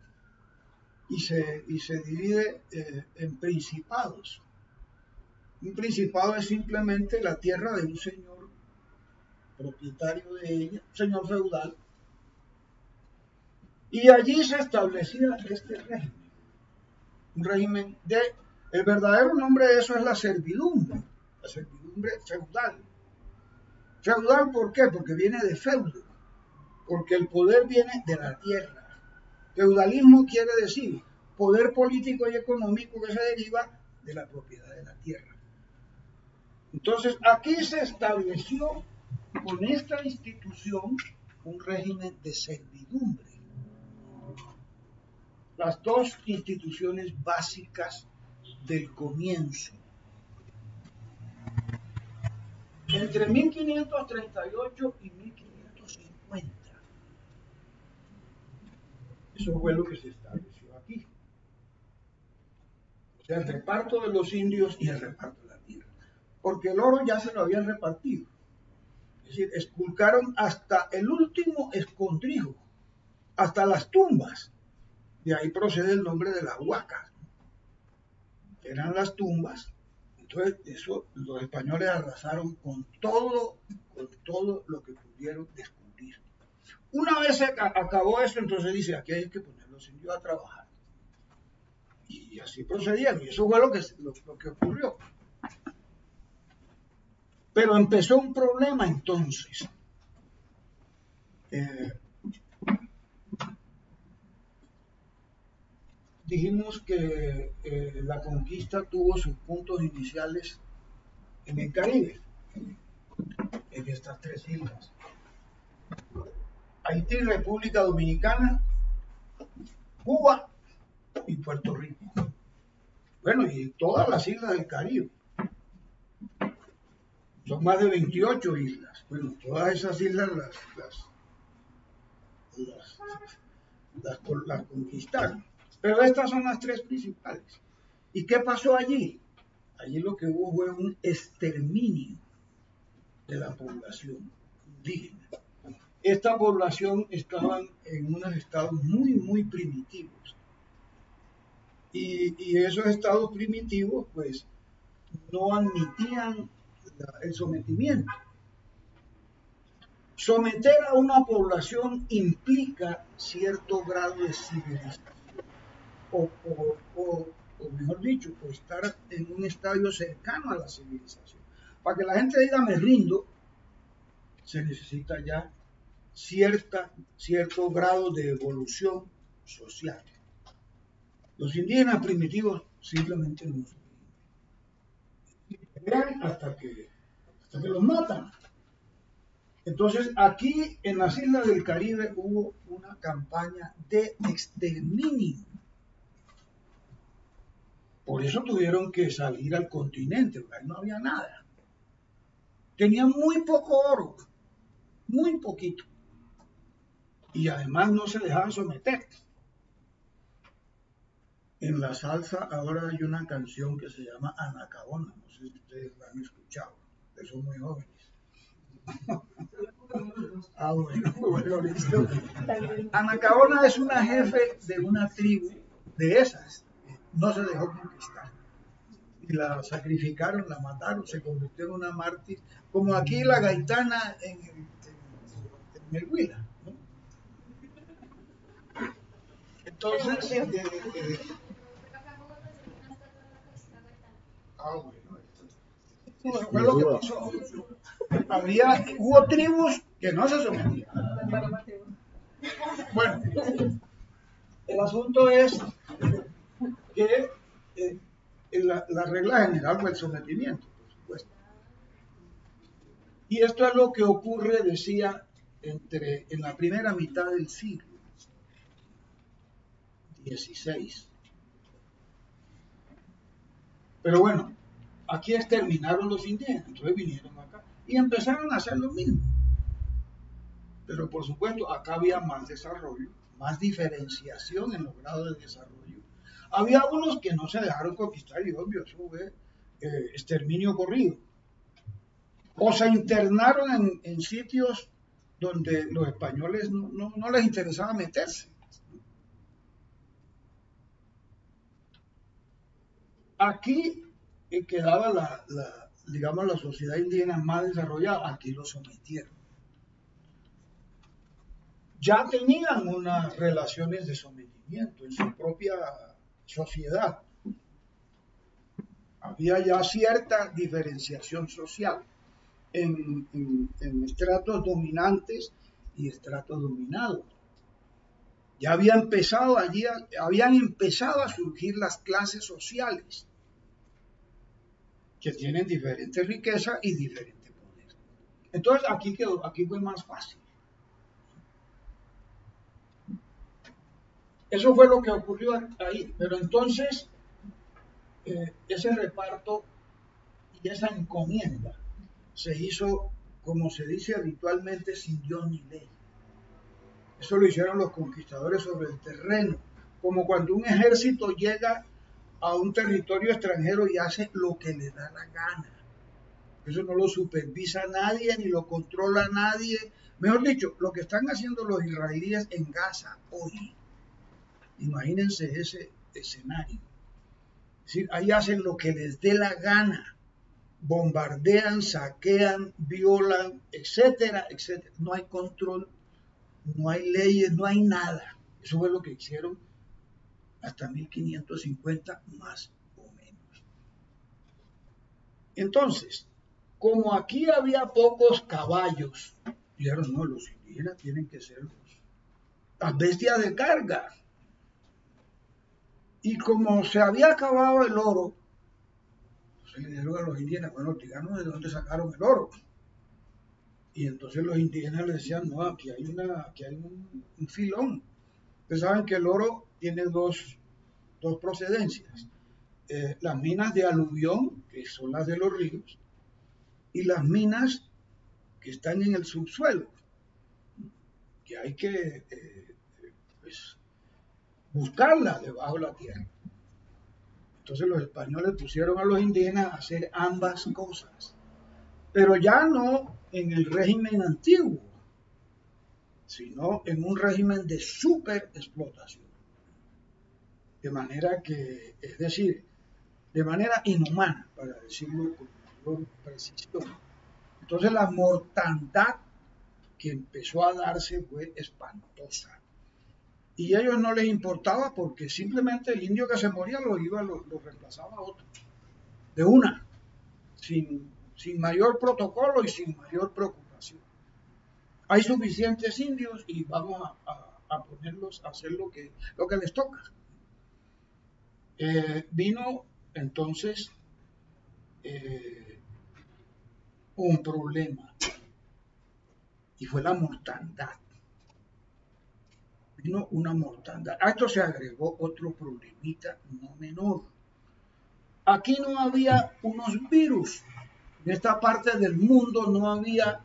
y se divide en principados. Un principado es simplemente la tierra de un señor propietario de ella, un señor feudal. Y allí se establecía este régimen. Un régimen el verdadero nombre de eso es la servidumbre feudal. ¿Feudal por qué? Porque viene de feudo, porque el poder viene de la tierra. Feudalismo quiere decir poder político y económico que se deriva de la propiedad de la tierra. Entonces, aquí se estableció con esta institución un régimen de servidumbre. Las dos instituciones básicas del comienzo. Entre 1538 y 1550. Eso fue lo que se estableció aquí. O sea, el reparto de los indios y el reparto de la tierra. Porque el oro ya se lo habían repartido. Es decir, esculcaron hasta el último escondrijo, hasta las tumbas. De ahí procede el nombre de las huacas. Eran las tumbas. Entonces, eso los españoles arrasaron con todo lo que pudieron descubrir. Una vez se acabó eso, entonces dice, aquí hay que poner los indios a trabajar. Y así procedieron, y eso fue lo que ocurrió. Pero empezó un problema entonces. Dijimos que la conquista tuvo sus puntos iniciales en el Caribe, en estas 3 islas. Haití, República Dominicana, Cuba y Puerto Rico. Bueno, y todas las islas del Caribe. Son más de 28 islas. Bueno, todas esas islas las conquistaron. Pero estas son las 3 principales. ¿Y qué pasó allí? Allí lo que hubo fue un exterminio de la población indígena. Esta población estaba en unos estados muy, muy primitivos. Y esos estados primitivos, pues, no admitían el sometimiento. Someter a una población implica cierto grado de civilización, o mejor dicho, o estar en un estadio cercano a la civilización. Para que la gente diga me rindo, se necesita ya cierto grado de evolución social. Los indígenas primitivos simplemente no sobreviven hasta que los matan. Entonces, aquí en las islas del Caribe hubo una campaña de exterminio. Por eso tuvieron que salir al continente, porque ahí no había nada. Tenían muy poco oro, muy poquito. Y además no se dejaban someter. En la salsa ahora hay una canción que se llama Anacaona, no sé si ustedes la han escuchado, que son muy jóvenes. Ah, bueno, listo. Anacaona es una jefe de una tribu de esas, no se dejó conquistar. Y la sacrificaron, la mataron, se convirtió en una mártir, como aquí la gaitana en el Huila, ¿no? Entonces, bueno, eso fue lo que pasó. Hubo tribus que no se sometían. Bueno, el asunto es que la regla general fue el sometimiento, por supuesto. Y esto es lo que ocurre, decía, en la primera mitad del siglo XVI. Pero bueno, aquí exterminaron los indígenas, entonces vinieron acá y empezaron a hacer lo mismo. Pero por supuesto, acá había más desarrollo, más diferenciación en los grados de desarrollo. Había unos que no se dejaron conquistar, y obvio, eso fue exterminio corrido. O se internaron en sitios donde los españoles no les interesaba meterse. Aquí quedaba digamos, la sociedad indígena más desarrollada, aquí lo sometieron. Ya tenían unas relaciones de sometimiento en su propia sociedad. Había ya cierta diferenciación social en estratos dominantes y estratos dominados. Ya habían empezado a surgir las clases sociales que tienen diferente riqueza y diferente poder. Entonces aquí fue más fácil. Eso fue lo que ocurrió ahí. Pero entonces, ese reparto y esa encomienda se hizo, como se dice habitualmente, sin Dios ni ley. Eso lo hicieron los conquistadores sobre el terreno, como cuando un ejército llega a un territorio extranjero y hace lo que le da la gana. Eso no lo supervisa nadie, ni lo controla nadie. Mejor dicho, lo que están haciendo los israelíes en Gaza hoy. Imagínense ese escenario. Es decir, ahí hacen lo que les dé la gana. Bombardean, saquean, violan, etcétera, etcétera. No hay control, no hay leyes, no hay nada. Eso fue lo que hicieron hasta 1550 más o menos. Entonces, como aquí había pocos caballos, dijeron, no, los indígenas tienen que ser las bestias de carga. Y como se había acabado el oro, se le dijeron a los indígenas, bueno, díganos de dónde sacaron el oro. Y entonces los indígenas les decían, no, aquí hay un filón. Ustedes saben que el oro tiene dos procedencias. Las minas de aluvión, que son las de los ríos, y las minas que están en el subsuelo, que hay que buscarlas debajo de la tierra. Entonces los españoles pusieron a los indígenas a hacer ambas cosas, pero ya no en el régimen antiguo, sino en un régimen de superexplotación. De manera que, es decir, de manera inhumana, para decirlo con mayor precisión. Entonces la mortandad que empezó a darse fue espantosa. Y a ellos no les importaba porque simplemente el indio que se moría lo reemplazaba a otro. De una, sin mayor protocolo y sin mayor preocupación. hay suficientes indios y vamos a ponerlos a hacer lo que les toca. Vino entonces un problema y fue la mortandad. Vino una mortandad. A esto se agregó otro problemita no menor. Aquí no había unos virus. En esta parte del mundo no había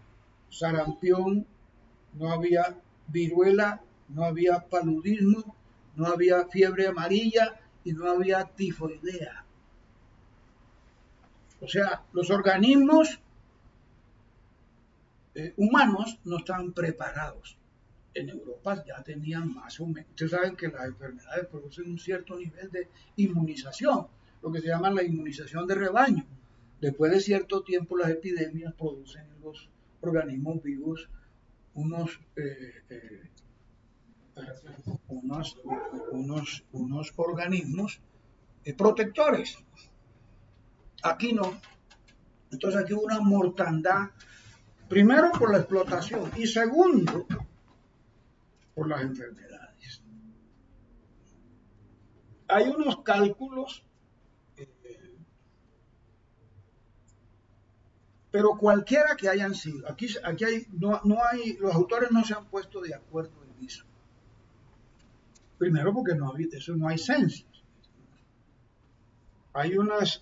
sarampión, no había viruela, no había paludismo, no había fiebre amarilla y no había tifoidea. O sea, los organismos humanos no estaban preparados. En Europa ya tenían más o menos. Ustedes saben que las enfermedades producen un cierto nivel de inmunización, lo que se llama la inmunización de rebaño. Después de cierto tiempo las epidemias producen en los organismos vivos unos organismos protectores. Aquí no. Entonces aquí hubo una mortandad, primero por la explotación y segundo por las enfermedades. Hay unos cálculos, pero cualquiera que hayan sido, aquí hay, no hay, los autores no se han puesto de acuerdo en eso. Primero porque eso no hay censos. Hay unas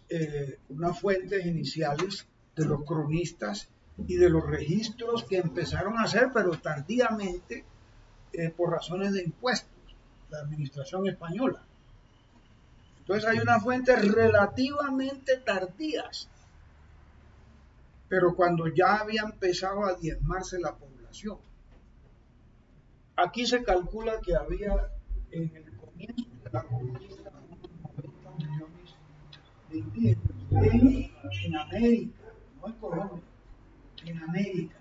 fuentes iniciales de los cronistas y de los registros que empezaron a hacer, pero tardíamente, por razones de impuestos, la administración española. Entonces hay unas fuentes relativamente tardías, pero cuando ya había empezado a diezmarse la población. Aquí se calcula que había en el comienzo de la conquista unos 90 millones de indígenas en América, no en Colombia, en América.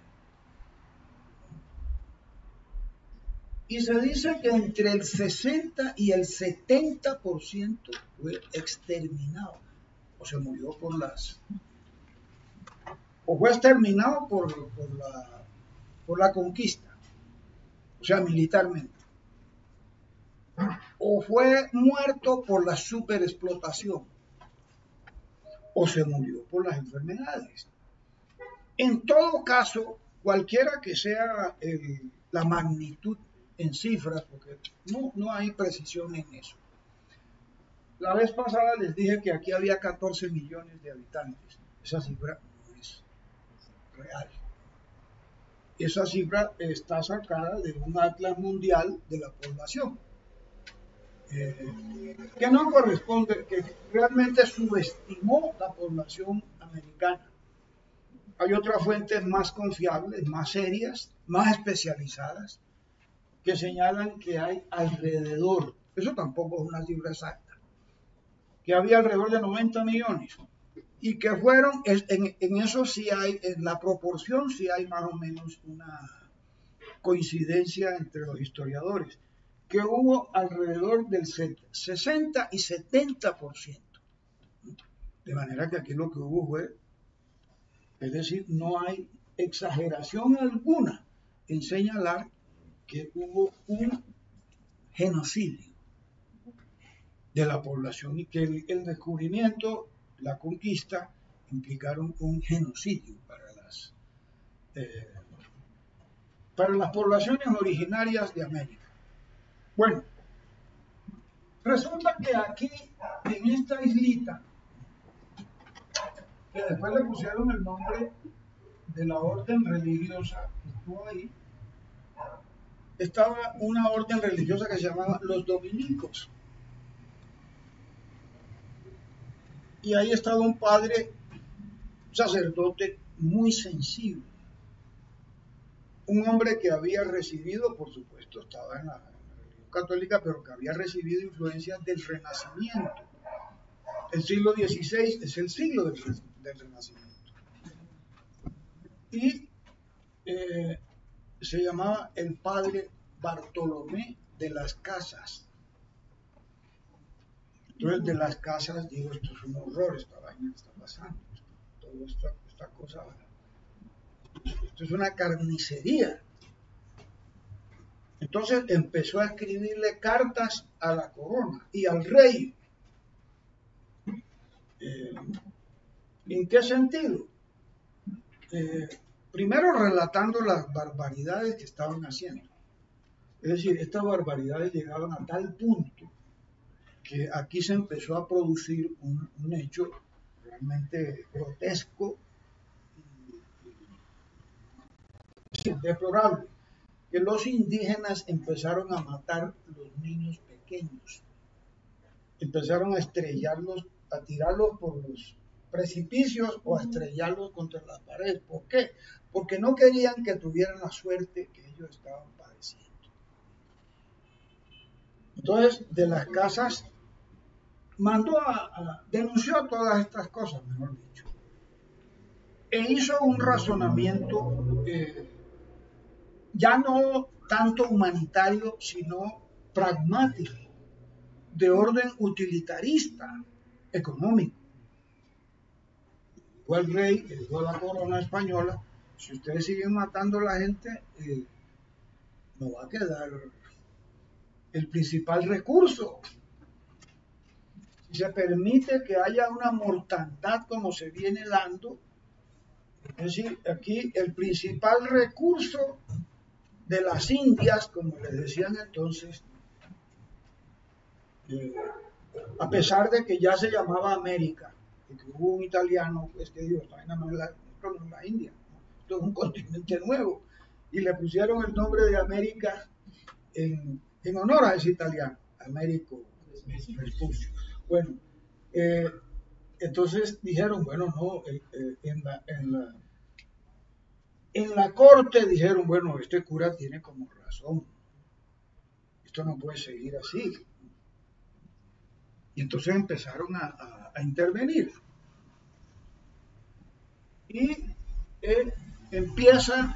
Y se dice que entre el 60 y el 70% fue exterminado, o se murió o fue exterminado por la conquista, o sea, militarmente, o fue muerto por la superexplotación, o se murió por las enfermedades. En todo caso, cualquiera que sea la magnitud en cifras, porque no hay precisión en eso. La vez pasada les dije que aquí había 14 millones de habitantes. Esa cifra no es real. Esa cifra está sacada de un atlas mundial de la población, que no corresponde, que realmente subestimó la población americana. Hay otras fuentes más confiables, más serias, más especializadas, que señalan que hay alrededor, eso tampoco es una cifra exacta, que había alrededor de 90 millones y que fueron, en eso sí hay, en la proporción sí hay más o menos una coincidencia entre los historiadores, que hubo alrededor del 60 y 70%. De manera que aquí lo que hubo fue, es decir, no hay exageración alguna en señalar que hubo un genocidio de la población y que el descubrimiento, la conquista, implicaron un genocidio para las poblaciones originarias de América. Bueno, resulta que aquí, en esta islita, que después le pusieron el nombre de la orden religiosa que estuvo ahí, estaba una orden religiosa que se llamaba los dominicos. Y ahí estaba un padre, un sacerdote muy sensible. Un hombre que había recibido, por supuesto, estaba en la religión católica, pero que había recibido influencias del Renacimiento. El siglo XVI es el siglo del Renacimiento. Y se llamaba el padre Bartolomé de las Casas. Entonces, de las Casas, digo, esto es un horror, esta vaina está pasando, toda esta cosa, esto es una carnicería. Entonces empezó a escribirle cartas a la corona y al rey. ¿En qué sentido? Primero relatando las barbaridades que estaban haciendo. Es decir, estas barbaridades llegaban a tal punto que aquí se empezó a producir un hecho realmente grotesco y deplorable, que los indígenas empezaron a matar los niños pequeños, empezaron a estrellarlos, a tirarlos por los precipicios o a estrellarlos contra las paredes. ¿Por qué? Porque no querían que tuvieran la suerte que ellos estaban padeciendo. Entonces, de las casas, denunció todas estas cosas, mejor dicho, e hizo un razonamiento ya no tanto humanitario, sino pragmático, de orden utilitarista, económico. Fue el rey, le dijo a la corona española: si ustedes siguen matando a la gente, no va a quedar el principal recurso. Si se permite que haya una mortandad como se viene dando, es decir, aquí el principal recurso de las Indias, como les decían entonces, a pesar de que ya se llamaba América, y que hubo un italiano pues, que dijo: esto no es la India, esto es un continente nuevo, y le pusieron el nombre de América en honor a ese italiano, Américo Vespucio. Bueno, entonces dijeron: bueno, no, en la corte dijeron: bueno, este cura tiene como razón, esto no puede seguir así. Y entonces empezaron a intervenir. Y empieza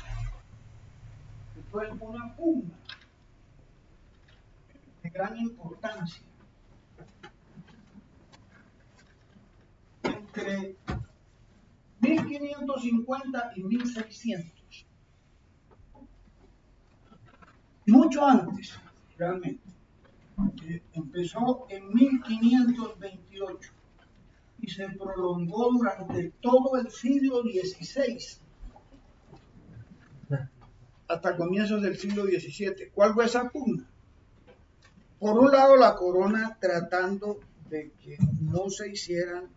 después una pugna de gran importancia entre 1550 y 1600. Mucho antes, realmente. Empezó en 1528 y se prolongó durante todo el siglo XVI, hasta comienzos del siglo XVII. ¿Cuál fue esa pugna? Por un lado, la corona tratando de que no se hicieran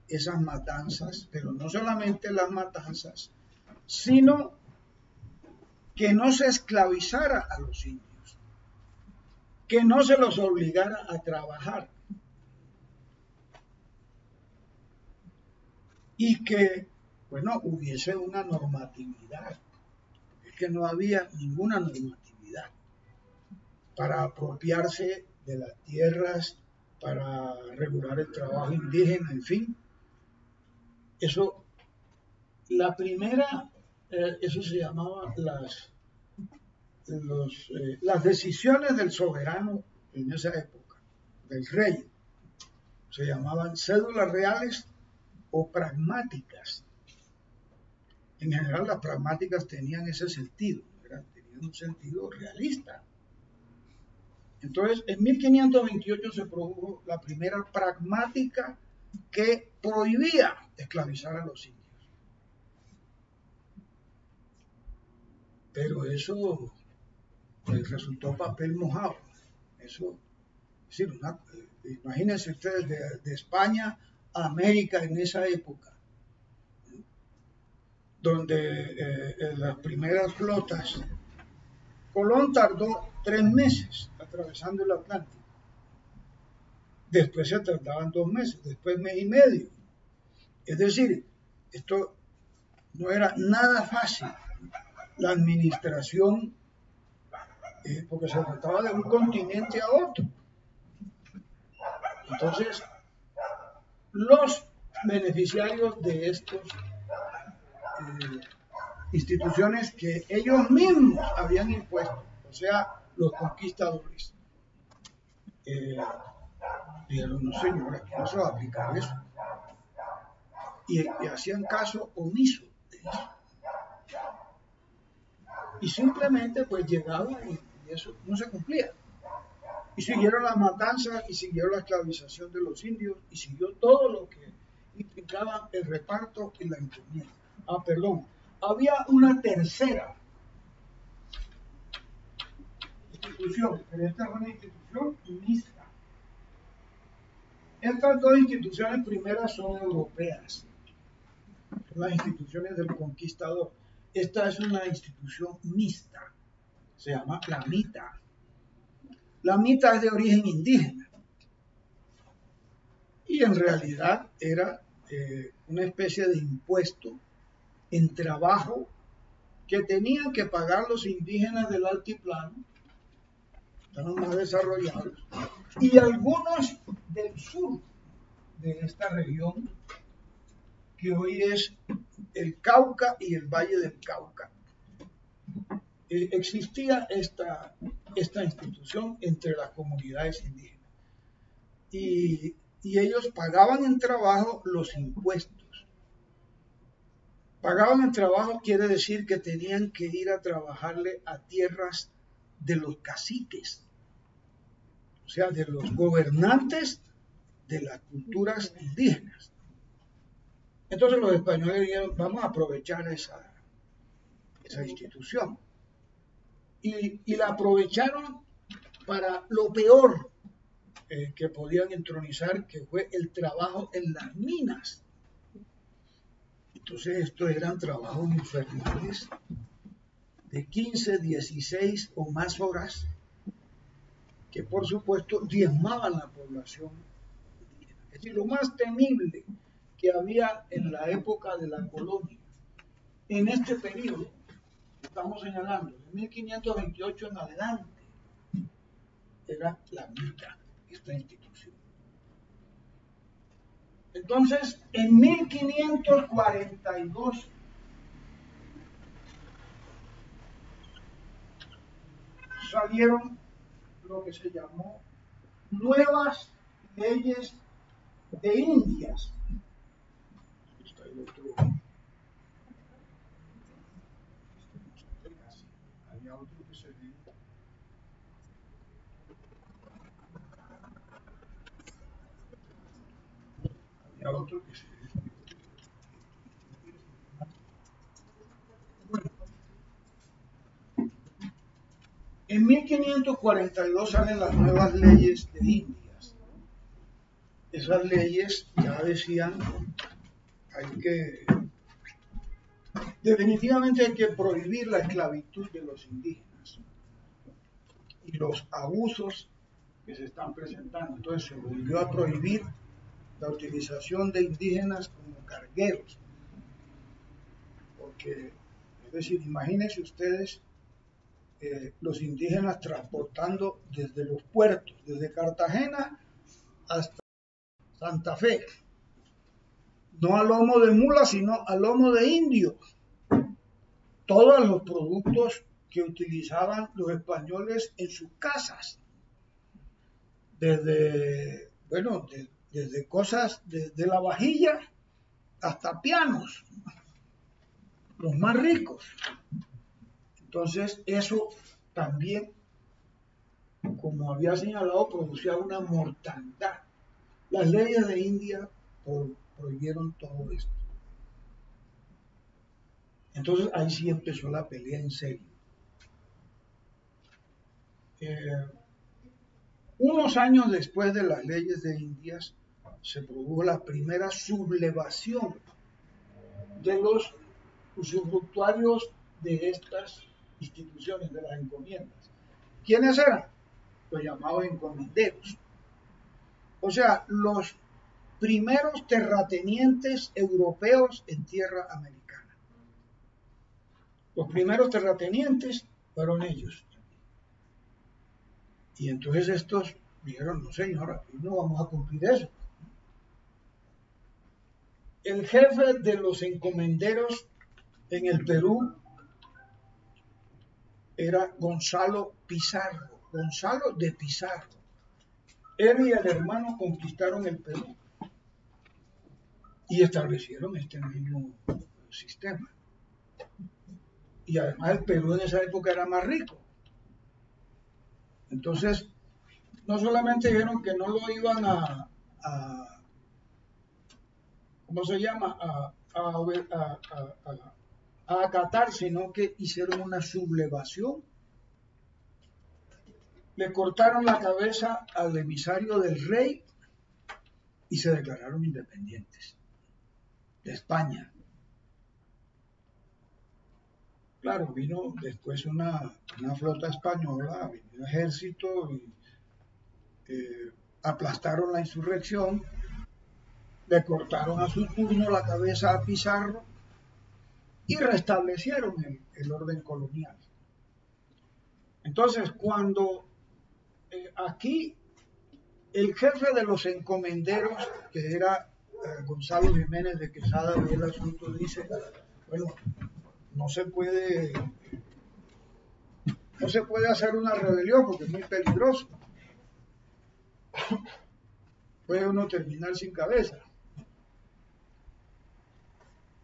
esas matanzas, pero no solamente las matanzas, sino que no se esclavizara a los indios, que no se los obligara a trabajar y que, bueno, hubiese una normatividad. Es que no había ninguna normatividad para apropiarse de las tierras, para regular el trabajo indígena, en fin. Eso, la primera, eso se llamaba las decisiones del soberano en esa época, del rey, se llamaban cédulas reales o pragmáticas. En general las pragmáticas tenían ese sentido, tenían un sentido realista. Entonces, en 1528 se produjo la primera pragmática que prohibía esclavizar a los indios. Pero eso resultó papel mojado. Eso, es decir, imagínense ustedes de España a América en esa época, donde las primeras flotas, Colón tardó 3 meses atravesando el Atlántico, después se tardaban 2 meses, después mes y medio. Es decir, esto no era nada fácil, la administración, porque se trataba de un continente a otro. Entonces, los beneficiarios de estas instituciones que ellos mismos habían impuesto, o sea, los conquistadores, dijeron: no señor, aquí no se va a aplicar eso. Y hacían caso omiso de eso. Y simplemente pues llegaban y y eso no se cumplía. Y siguieron las matanzas, y siguieron la esclavización de los indios, y siguió todo lo que implicaba el reparto y la encomienda. Había una tercera institución, pero esta es una institución mixta. Estas dos instituciones primeras son europeas, son las instituciones del conquistador. Esta es una institución mixta, se llama la MITA. La MITA es de origen indígena y en realidad era una especie de impuesto en trabajo que tenían que pagar los indígenas del altiplano, estaban más desarrollados, y algunos del sur de esta región, que hoy es el Cauca y el Valle del Cauca. Existía esta institución entre las comunidades indígenas y ellos pagaban en trabajo los impuestos. Pagaban en trabajo quiere decir que tenían que ir a trabajarle a tierras de los caciques, o sea, de los gobernantes de las culturas indígenas. Entonces los españoles dijeron, vamos a aprovechar esa institución. Y la aprovecharon para lo peor que podían entronizar, que fue el trabajo en las minas. Entonces estos eran trabajos infernales de 15, 16 o más horas, que por supuesto diezmaban la población indígena. Es decir, lo más temible que había en la época de la colonia, en este periodo, estamos señalando, de 1528 en adelante, era la MITA, esta institución. Entonces, en 1542, salieron lo que se llamó nuevas leyes de Indias. Está el otro. Había otro que se ve. Había otro que se ve. Bueno, en 1542 salen las nuevas leyes de Indias. Esas leyes ya decían, definitivamente hay que prohibir la esclavitud de los indígenas y los abusos que se están presentando. Entonces se volvió a prohibir la utilización de indígenas como cargueros, porque, es decir, imagínense ustedes los indígenas transportando desde los puertos, desde Cartagena hasta Santa Fe, no a lomo de mula, sino a lomo de indio, todos los productos que utilizaban los españoles en sus casas, desde cosas de la vajilla hasta pianos, los más ricos. Entonces eso también, como había señalado, producía una mortandad. Las leyes de India prohibieron todo esto. Entonces ahí sí empezó la pelea en serio. Unos años después de las leyes de Indias se produjo la primera sublevación de los usufructuarios de estas instituciones, de las encomiendas. ¿Quiénes eran? Los llamados encomenderos. O sea, los primeros terratenientes europeos en tierra americana. Los primeros terratenientes fueron ellos. Y entonces estos dijeron, no señora, no vamos a cumplir eso. El jefe de los encomenderos en el Perú era Gonzalo Pizarro, Gonzalo de Pizarro. Él y el hermano conquistaron el Perú y establecieron este mismo sistema. Y además el Perú en esa época era más rico. Entonces, no solamente dijeron que no lo iban ¿cómo se llama? A acatar, sino que hicieron una sublevación. Le cortaron la cabeza al emisario del rey y se declararon independientes de España. Claro, vino después una flota española, vino un ejército y aplastaron la insurrección, le cortaron a su turno la cabeza a Pizarro y restablecieron el orden colonial. Entonces, cuando aquí el jefe de los encomenderos, que era Gonzalo Jiménez de Quesada, ve el asunto, dice, bueno, no se puede hacer una rebelión porque es muy peligroso. Puede uno terminar sin cabeza.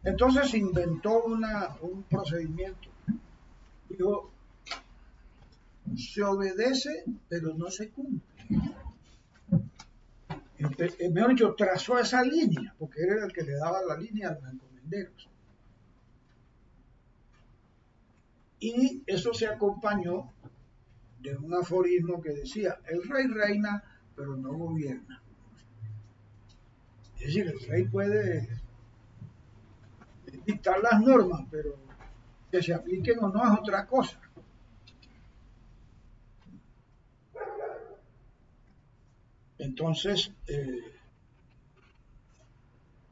Entonces inventó un procedimiento. Dijo, se obedece, pero no se cumple. Mejor dicho, trazó esa línea, porque él era el que le daba la línea a los encomenderos. Y eso se acompañó de un aforismo que decía, el rey reina, pero no gobierna. Es decir, el rey puede dictar las normas, pero que se apliquen o no es otra cosa. Entonces,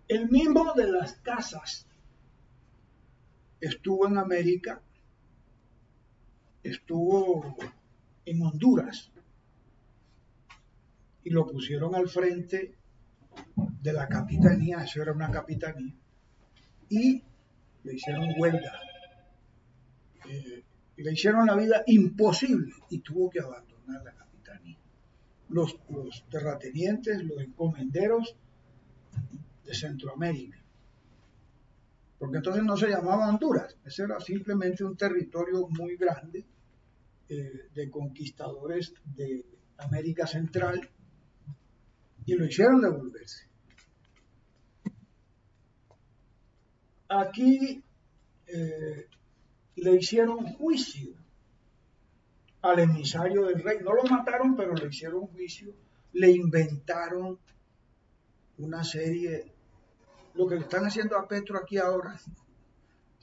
el mismo de las casas estuvo en América, estuvo en Honduras y lo pusieron al frente de la capitanía, eso era una capitanía, y le hicieron huelga, le hicieron la vida imposible y tuvo que abandonar la capitanía. Los terratenientes, los encomenderos de Centroamérica, porque entonces no se llamaba Honduras, ese era simplemente un territorio muy grande de conquistadores de América Central y lo hicieron devolverse. Aquí le hicieron juicio al emisario del rey, no lo mataron, pero le hicieron juicio, le inventaron una serie, lo que le están haciendo a Petro aquí ahora,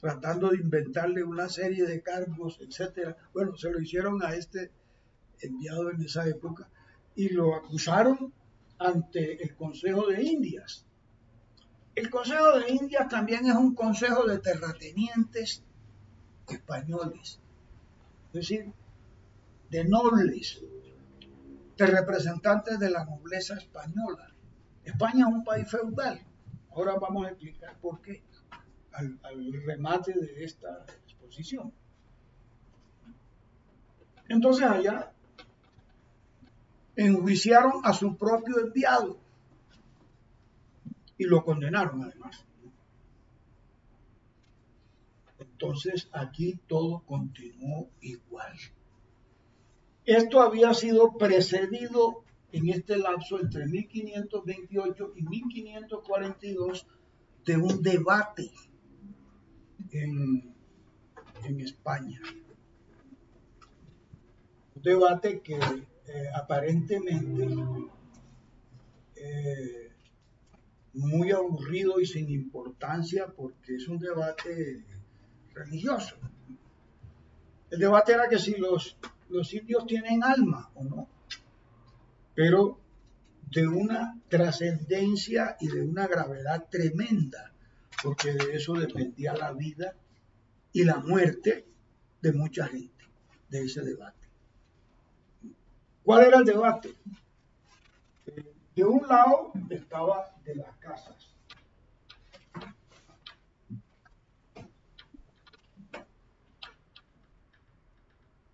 tratando de inventarle una serie de cargos, etcétera. Bueno, se lo hicieron a este enviado en esa época y lo acusaron ante el Consejo de Indias. El Consejo de Indias también es un consejo de terratenientes españoles, es decir, de nobles, de representantes de la nobleza española. España es un país feudal. Ahora vamos a explicar por qué al remate de esta exposición. Entonces allá enjuiciaron a su propio enviado y lo condenaron además. Entonces aquí todo continuó igual. Esto había sido precedido en este lapso entre 1528 y 1542 de un debate en España. Un debate que aparentemente muy aburrido y sin importancia porque es un debate religioso. El debate era que si los indios tienen alma o no, pero de una trascendencia y de una gravedad tremenda, porque de eso dependía la vida y la muerte de mucha gente, de ese debate. ¿Cuál era el debate? De un lado estaba de las casas.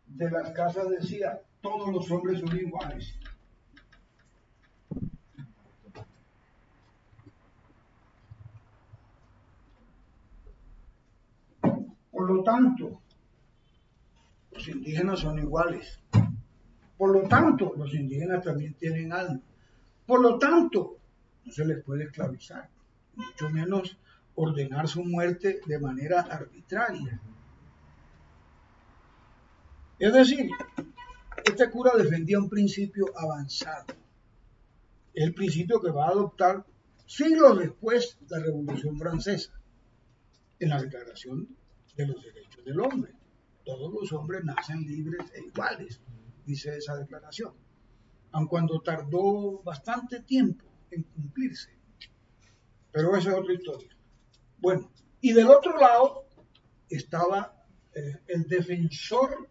De las casas decía, todos los hombres son iguales. Por lo tanto, los indígenas son iguales. Por lo tanto, los indígenas también tienen alma. Por lo tanto, no se les puede esclavizar, mucho menos ordenar su muerte de manera arbitraria. Es decir, este cura defendía un principio avanzado. Es el principio que va a adoptar siglos después de la Revolución Francesa, en la Declaración de los Derechos del Hombre. Todos los hombres nacen libres e iguales, dice esa declaración, aun cuando tardó bastante tiempo en cumplirse. Pero esa es otra historia. Bueno, y del otro lado estaba el defensor,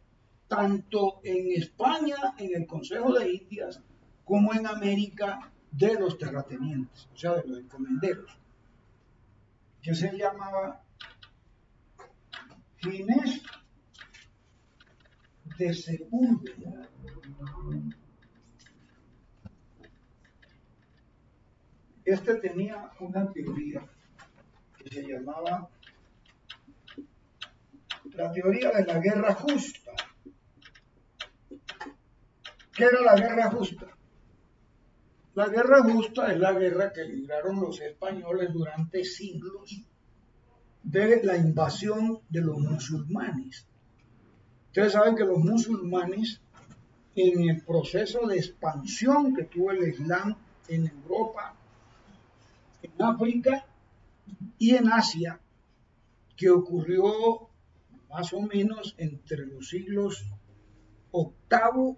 tanto en España, en el Consejo de Indias, como en América, de los terratenientes, o sea, de los encomenderos, que se llamaba Ginés de Sepúlveda. Este tenía una teoría que se llamaba la teoría de la guerra justa. ¿Qué era la guerra justa? La guerra justa es la guerra que libraron los españoles durante siglos de la invasión de los musulmanes. Ustedes saben que los musulmanes, en el proceso de expansión que tuvo el Islam en Europa, en África y en Asia, que ocurrió más o menos entre los siglos VIII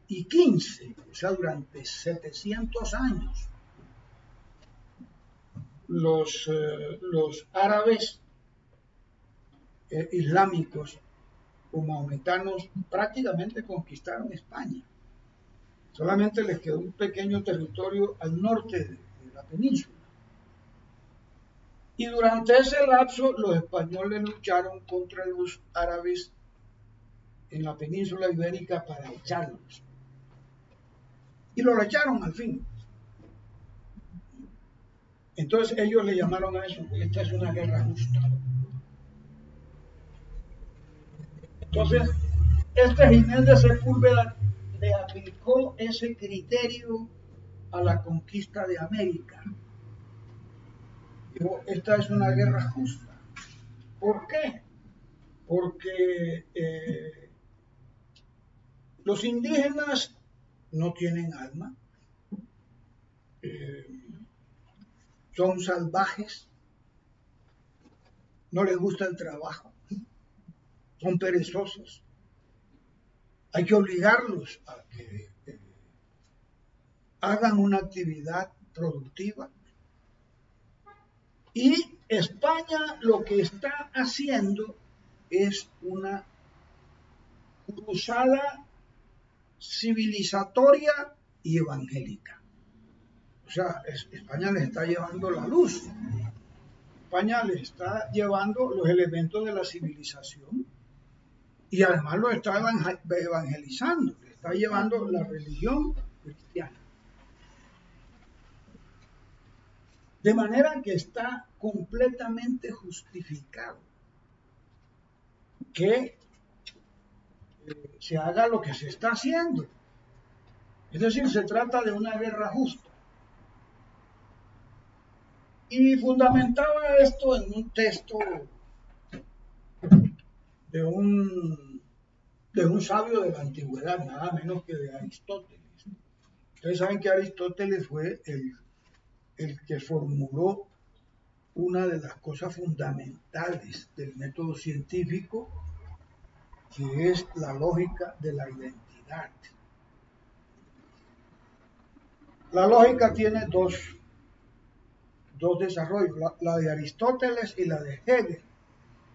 y XV, o sea, durante 700 años, los árabes islámicos o mahometanos prácticamente conquistaron España. Solamente les quedó un pequeño territorio al norte de la península. Y durante ese lapso los españoles lucharon contra los árabes en la península ibérica para echarlos. Y los echaron al fin. Entonces ellos le llamaron a eso, esta es una guerra justa. Entonces, este Ginés de Sepúlveda le aplicó ese criterio a la conquista de América. Dijo, esta es una guerra justa. ¿Por qué? Porque los indígenas no tienen alma, son salvajes, no les gusta el trabajo, son perezosos. Hay que obligarlos a que hagan una actividad productiva. Y España lo que está haciendo es una cruzada civilizatoria y evangélica. O sea, España les está llevando la luz. España les está llevando los elementos de la civilización y además lo está evangelizando, le está llevando la religión cristiana. De manera que está completamente justificado que se haga lo que se está haciendo. Es decir, se trata de una guerra justa. Y fundamentaba esto en un texto de un sabio de la antigüedad, nada menos que de Aristóteles. Ustedes saben que Aristóteles fue el que formuló una de las cosas fundamentales del método científico, que es la lógica de la identidad. La lógica tiene dos desarrollos, la de Aristóteles y la de Hegel.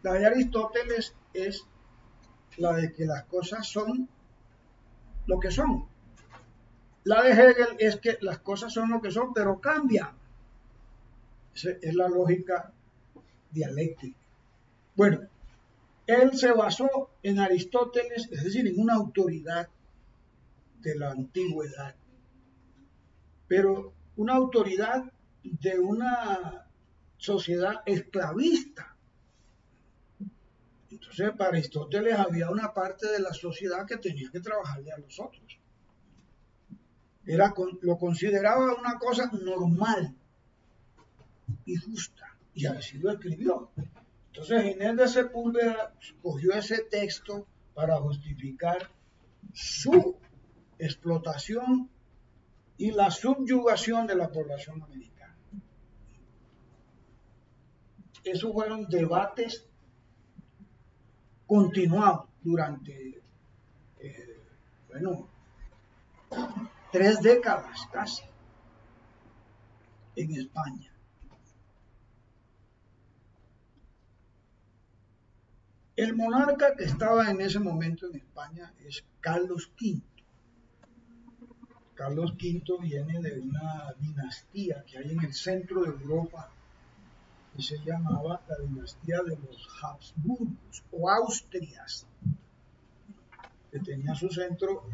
La de Aristóteles es la de que las cosas son lo que son. La de Hegel es que las cosas son lo que son, pero cambian. Esa es la lógica dialéctica. Bueno, él se basó en Aristóteles, es decir, en una autoridad de la antigüedad, pero una autoridad de una sociedad esclavista. Entonces, para Aristóteles había una parte de la sociedad que tenía que trabajarle a los otros. Lo consideraba una cosa normal y justa, y así lo escribió. Entonces Ginés de Sepúlveda cogió ese texto para justificar su explotación y la subyugación de la población americana. Esos fueron debates continuados durante, 3 décadas casi en España. El monarca que estaba en ese momento en España es Carlos V. Carlos V viene de una dinastía que hay en el centro de Europa que se llamaba la dinastía de los Habsburgos o Austrias, que tenía su centro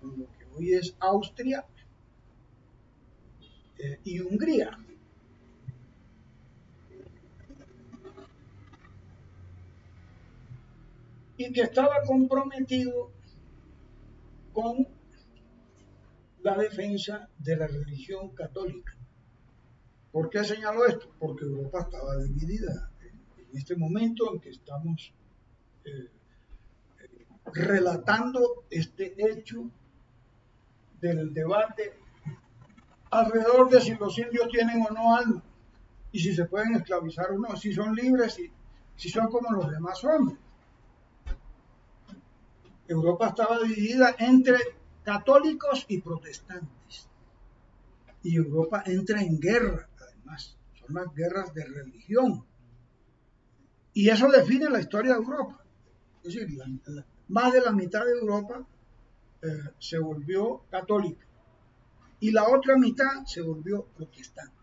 en lo que hoy es Austria y Hungría. Y que estaba comprometido con la defensa de la religión católica. ¿Por qué señalo esto? Porque Europa estaba dividida. En este momento en que estamos relatando este hecho del debate alrededor de si los indios tienen o no alma, y si se pueden esclavizar o no, si son libres, si son como los demás hombres. Europa estaba dividida entre católicos y protestantes. Y Europa entra en guerra, además. Son las guerras de religión. Y eso define la historia de Europa. Es decir, más de la mitad de Europa se volvió católica. Y la otra mitad se volvió protestante.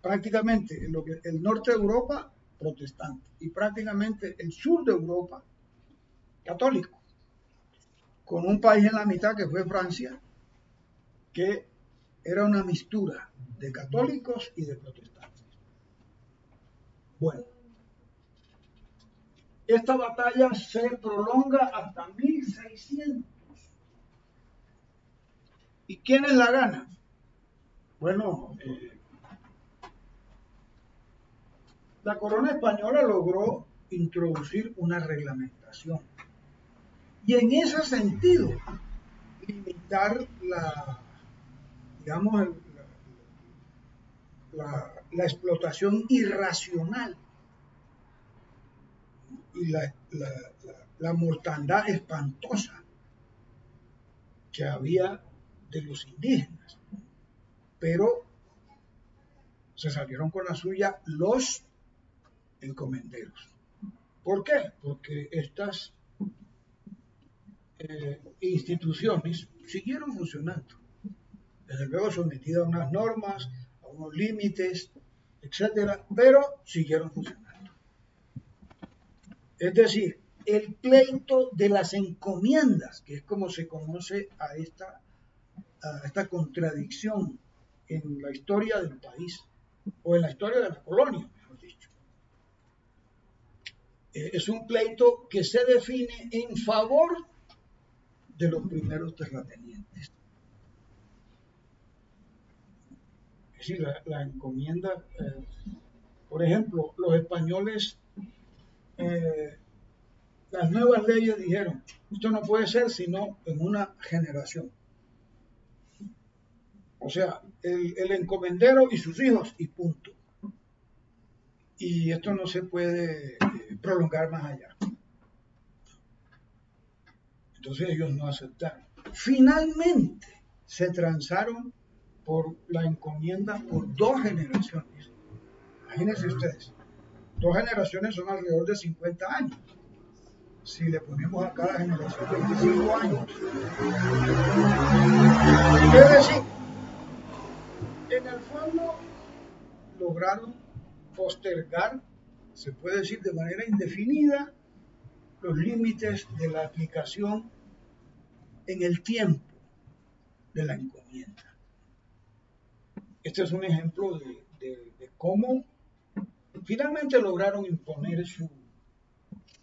Prácticamente el norte de Europa, protestante. Y prácticamente el sur de Europa, católico, con un país en la mitad que fue Francia, que era una mixtura de católicos y de protestantes. Bueno, esta batalla se prolonga hasta 1600. ¿Y quiénes la ganan? Bueno, la corona española logró introducir una reglamentación. Y en ese sentido, limitar la explotación irracional y la mortandad espantosa que había de los indígenas. Pero se salieron con la suya los encomenderos. ¿Por qué? Porque estas instituciones siguieron funcionando, desde luego sometidas a unas normas, a unos límites, etcétera, pero siguieron funcionando. Es decir, el pleito de las encomiendas, que es como se conoce a esta contradicción en la historia del país, o en la historia de la colonia, mejor dicho. Es un pleito que se define en favor de los primeros terratenientes. Es decir, la encomienda, por ejemplo, los españoles, las nuevas leyes dijeron, esto no puede ser sino en una generación. O sea, el encomendero y sus hijos y punto. Y esto no se puede prolongar más allá. Entonces ellos no aceptaron. Finalmente se transaron por la encomienda por 2 generaciones. Imagínense ustedes, 2 generaciones son alrededor de 50 años. Si le ponemos a cada generación 25 años. Es decir, en el fondo lograron postergar, se puede decir de manera indefinida, los límites de la aplicación en el tiempo de la encomienda. Este es un ejemplo de cómo finalmente lograron imponer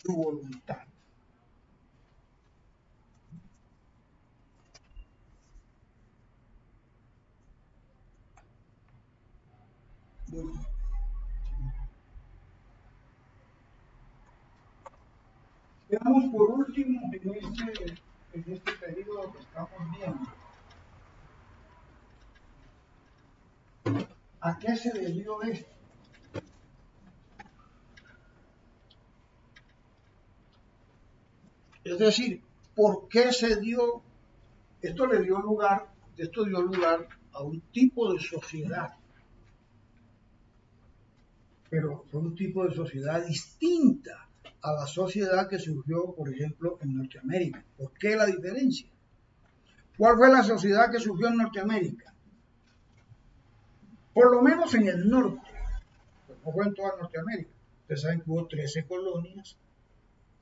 su voluntad. Bueno, veamos por último en este periodo que estamos viendo. ¿A qué se debió esto? Es decir, ¿por qué se dio? Esto dio lugar a un tipo de sociedad, pero fue un tipo de sociedad distinta a la sociedad que surgió, por ejemplo, en Norteamérica. ¿Por qué la diferencia? ¿Cuál fue la sociedad que surgió en Norteamérica? Por lo menos en el norte, pues no fue en toda Norteamérica. Ustedes saben que hubo 13 colonias.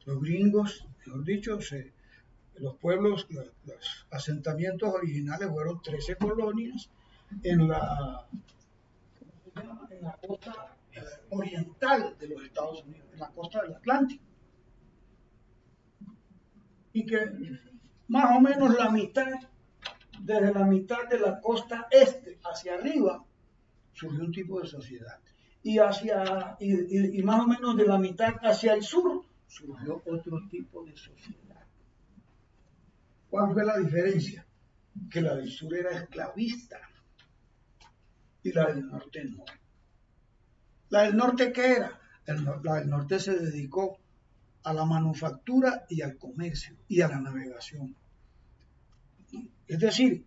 Los gringos, mejor dicho, los pueblos, los asentamientos originales fueron 13 colonias en la costa oriental de los Estados Unidos, en la costa del Atlántico. Y que más o menos la mitad, desde la mitad de la costa este hacia arriba, surgió un tipo de sociedad. Y más o menos de la mitad hacia el sur, surgió otro tipo de sociedad. ¿Cuál fue la diferencia? Que la del sur era esclavista y la del norte no. ¿La del norte qué era? La del norte se dedicó a la manufactura y al comercio y a la navegación. Es decir,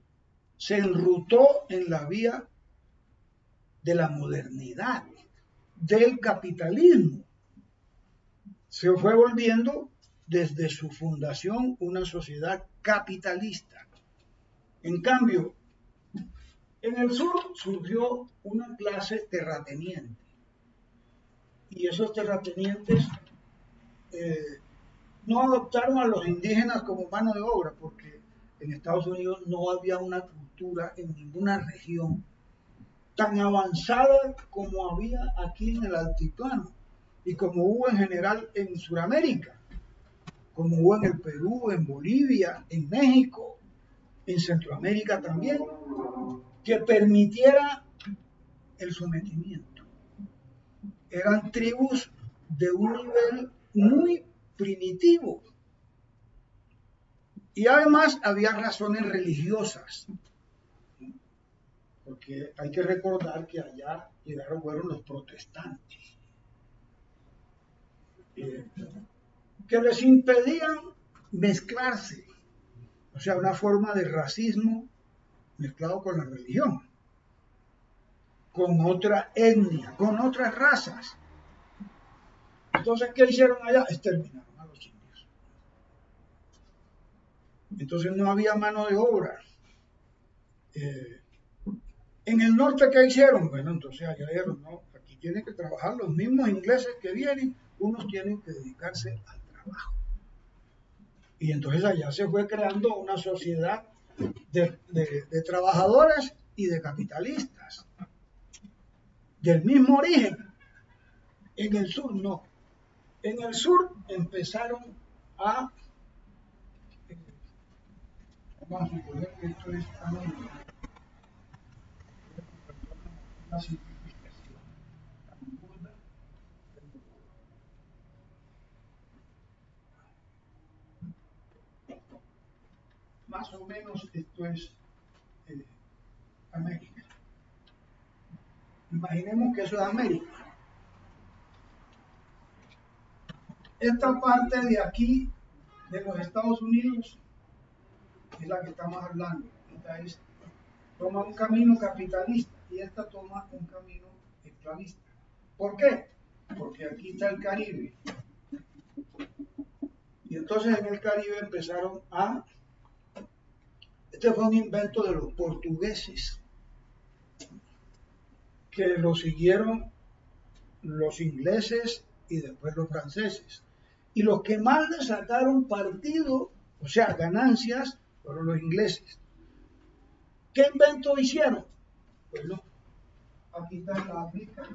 se enrutó en la vía de la modernidad, del capitalismo. Se fue volviendo desde su fundación una sociedad capitalista. En cambio, en el sur surgió una clase terrateniente. Y esos terratenientes no adoptaron a los indígenas como mano de obra, porque en Estados Unidos no había una cultura en ninguna región tan avanzada como había aquí en el altiplano y como hubo en general en Sudamérica, como hubo en el Perú, en Bolivia, en México, en Centroamérica también, que permitiera el sometimiento. Eran tribus de un nivel muy primitivo. Y además había razones religiosas, porque hay que recordar que allá fueron los protestantes, que les impedían mezclarse, o sea, una forma de racismo mezclado con la religión, con otra etnia, con otras razas. Entonces, ¿qué hicieron allá? Exterminaron a los indios. Entonces no había mano de obra. En el norte, ¿qué hicieron? Bueno, entonces allá dijeron, no, aquí tienen que trabajar los mismos ingleses que vienen, unos tienen que dedicarse al trabajo. Y entonces allá se fue creando una sociedad de trabajadores y de capitalistas, del mismo origen. En el sur no. En el sur empezaron a... Vamos a suponer que esto es una simplificación tan burda. Más o menos esto es América. Imaginemos que eso es América. Esta parte de aquí, de los Estados Unidos, es la que estamos hablando. Esta toma un camino capitalista y esta toma un camino esclavista. ¿Por qué? Porque aquí está el Caribe. Y entonces en el Caribe empezaron a... Este fue un invento de los portugueses, que lo siguieron los ingleses y después los franceses. Y los que más le sacaron partido, o sea, ganancias, fueron los ingleses. ¿Qué invento hicieron? Bueno, aquí está la África.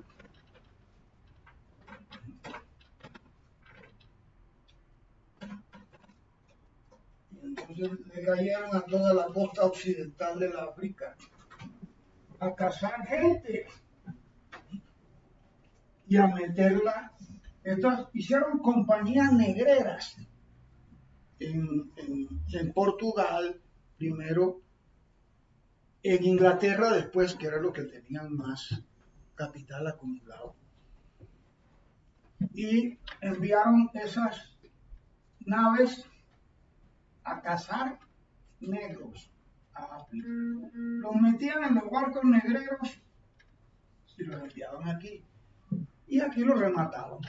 Entonces le cayeron a toda la costa occidental del África a cazar gente y a meterla. Entonces hicieron compañías negreras en Portugal primero, en Inglaterra después, que era lo que tenían más capital acumulado. Y enviaron esas naves a cazar negros a África. Los metían en los barcos negreros y los enviaban aquí. Y aquí los remataban.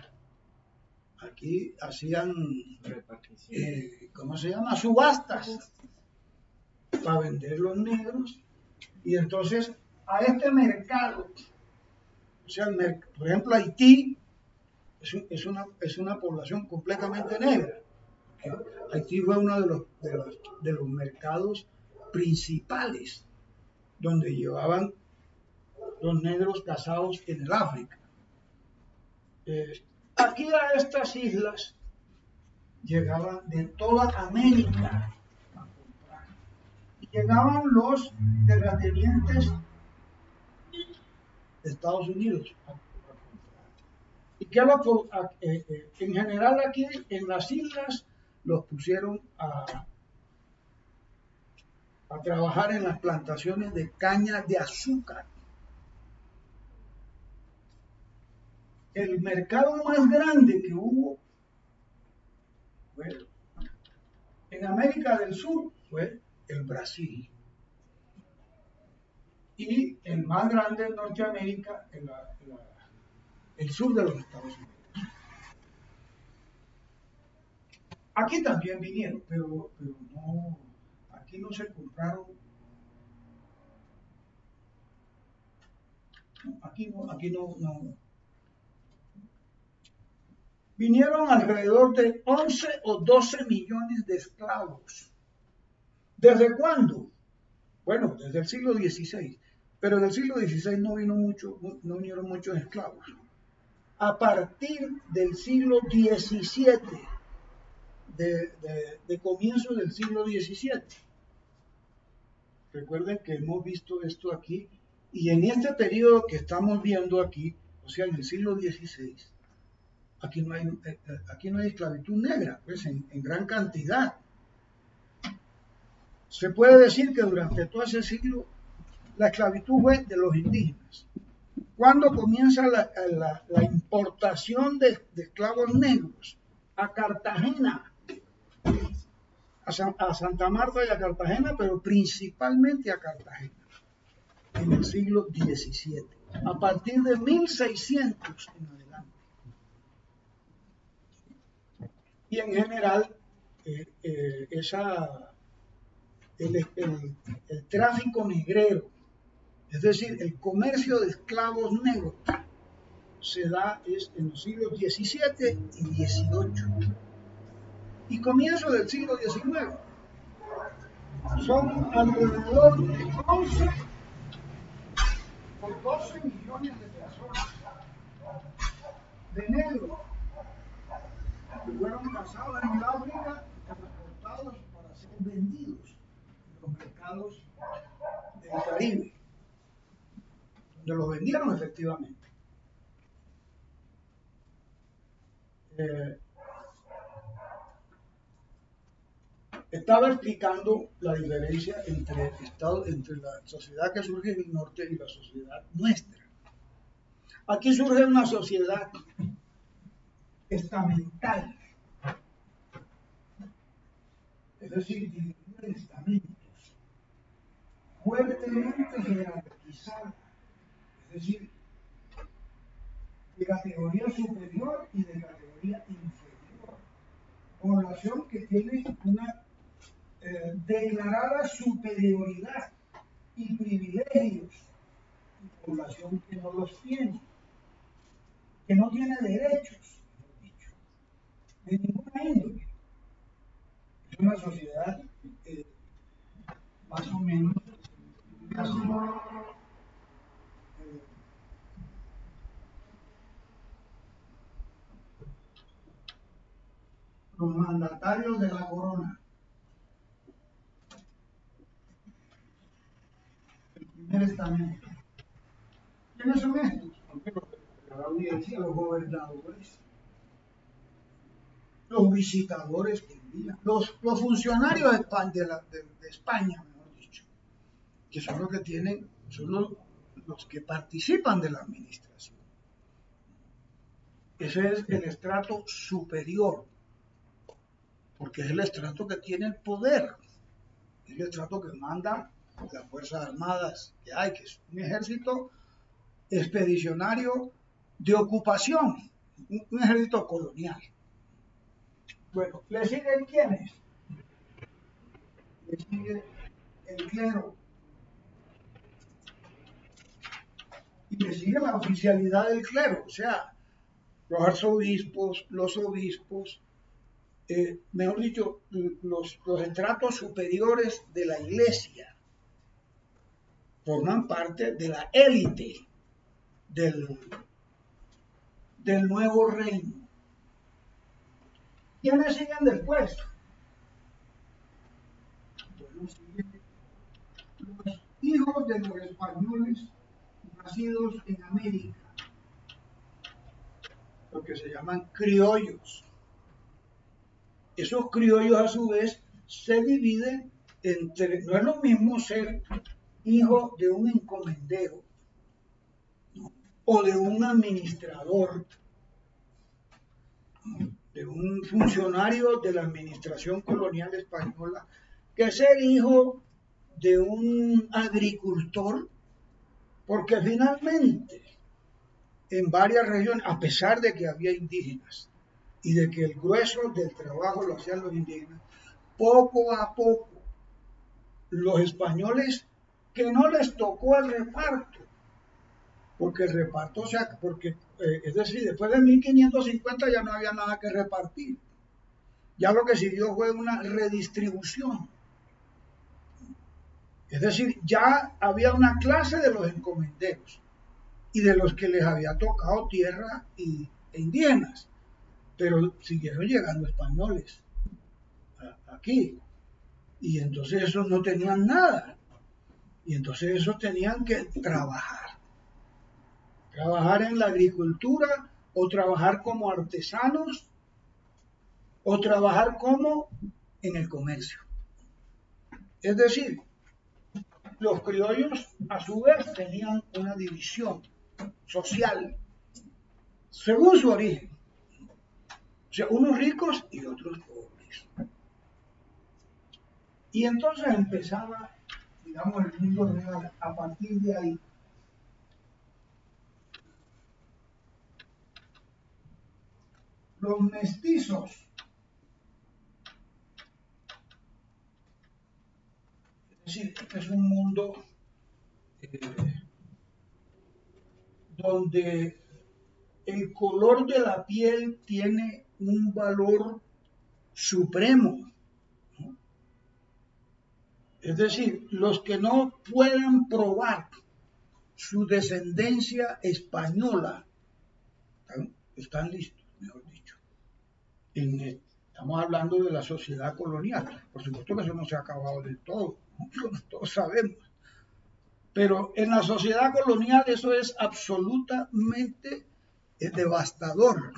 Aquí hacían, ¿cómo se llama? Subastas para vender los negros. Y entonces a este mercado, o sea, por ejemplo, Haití es una población completamente negra. Haití fue uno de los mercados principales donde llevaban los negros cazados en el África. Aquí a estas islas llegaban de toda América a comprar. Y llegaban los terratenientes de Estados Unidos a comprar. Y que en general aquí en las islas los pusieron a trabajar en las plantaciones de caña de azúcar. El mercado más grande que hubo en América del Sur fue el Brasil. Y el más grande en Norteamérica, el sur de los Estados Unidos. Aquí también vinieron, pero no, aquí no se compraron. Aquí no. Vinieron alrededor de 11 o 12 millones de esclavos. ¿Desde cuándo? Bueno, desde el siglo XVI. Pero en el siglo XVI no vinieron muchos esclavos. A partir del siglo XVII, de comienzo del siglo XVII. Recuerden que hemos visto esto aquí, y en este periodo que estamos viendo aquí, o sea, en el siglo XVI, aquí no hay esclavitud negra, pues en gran cantidad. Se puede decir que durante todo ese siglo la esclavitud fue de los indígenas. ¿Cuándo comienza la importación de esclavos negros? A Cartagena, a Santa Marta y a Cartagena, pero principalmente a Cartagena, en el siglo XVII, a partir de 1600 en adelante. Y en general, el tráfico negrero, es decir, el comercio de esclavos negros, se da en los siglos XVII y XVIII. Y comienzo del siglo XIX. Son alrededor de 11 o 12 millones de personas, de negros, que fueron cazados en el África y transportados para ser vendidos en los mercados del Caribe, donde los vendieron efectivamente. Estaba explicando la diferencia entre la sociedad que surge en el norte y la sociedad nuestra. Aquí surge una sociedad estamental, es decir, dividida en estamentos, fuertemente jerarquizada, es decir, de categoría superior y de categoría inferior. Población que tiene una declarada superioridad y privilegios, y población que no los tiene, que no tiene derechos, mejor dicho, de ninguna índole. Es una sociedad más o menos así. Los mandatarios de la corona estamento. ¿Quiénes son estos? La audiencia, los gobernadores, los visitadores del día, los funcionarios de España, mejor dicho, que son los que tienen, son los que participan de la administración. Ese es el estrato superior, porque es el estrato que tiene el poder, es el estrato que manda las Fuerzas Armadas que hay, que es un ejército expedicionario de ocupación, un ejército colonial. Bueno, ¿le siguen quiénes? Le sigue el clero. Y le sigue la oficialidad del clero, o sea, los arzobispos, los obispos, mejor dicho, los estratos superiores de la iglesia forman parte de la élite del nuevo reino. ¿Quiénes siguen después? Bueno, siguen los hijos de los españoles nacidos en América, lo que se llaman criollos. Esos criollos a su vez se dividen entre, no es lo mismo ser hijo de un encomendero, ¿no?, o de un administrador, ¿no?, de un funcionario de la administración colonial española, que ser hijo de un agricultor, porque finalmente en varias regiones, a pesar de que había indígenas y de que el grueso del trabajo lo hacían los indígenas, poco a poco los españoles, que no les tocó el reparto, porque el reparto, o sea, porque, es decir, después de 1550 ya no había nada que repartir, ya lo que siguió fue una redistribución, es decir, ya había una clase de los encomenderos y de los que les había tocado tierra e indígenas, pero siguieron llegando españoles aquí, y entonces esos no tenían nada, y entonces esos tenían que trabajar en la agricultura, o trabajar como artesanos, o trabajar como en el comercio. Es decir, los criollos a su vez tenían una división social según su origen, o sea, unos ricos y otros pobres. Y entonces empezaba, digamos, el mundo real a partir de ahí. Los mestizos, es decir, este es un mundo donde el color de la piel tiene un valor supremo, ¿no? Es decir, los que no puedan probar su descendencia española están listos, mejor dicho. Estamos hablando de la sociedad colonial. Por supuesto que eso no se ha acabado del todo, ¿no? Todos sabemos. Pero en la sociedad colonial eso es absolutamente devastador.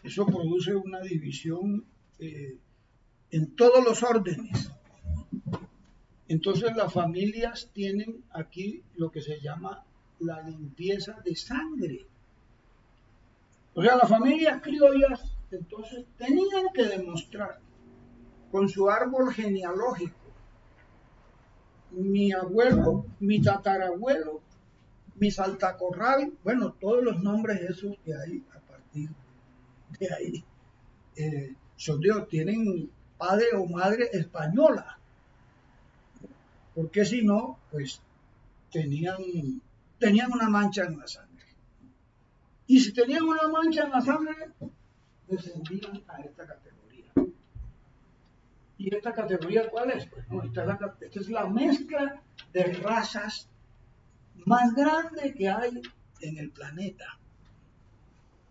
Eso produce una división en todos los órdenes. Entonces las familias tienen aquí lo que se llama la limpieza de sangre. O sea, las familias criollas entonces tenían que demostrar con su árbol genealógico: mi abuelo, mi tatarabuelo, mi saltacorral, bueno, todos los nombres esos que hay a partir de ahí, tienen padre o madre española, porque si no, pues tenían una mancha en la sangre. Y si tenían una mancha en la sangre, descendían a esta categoría. ¿Y esta categoría cuál es? Pues no, esta es la mezcla de razas más grande que hay en el planeta.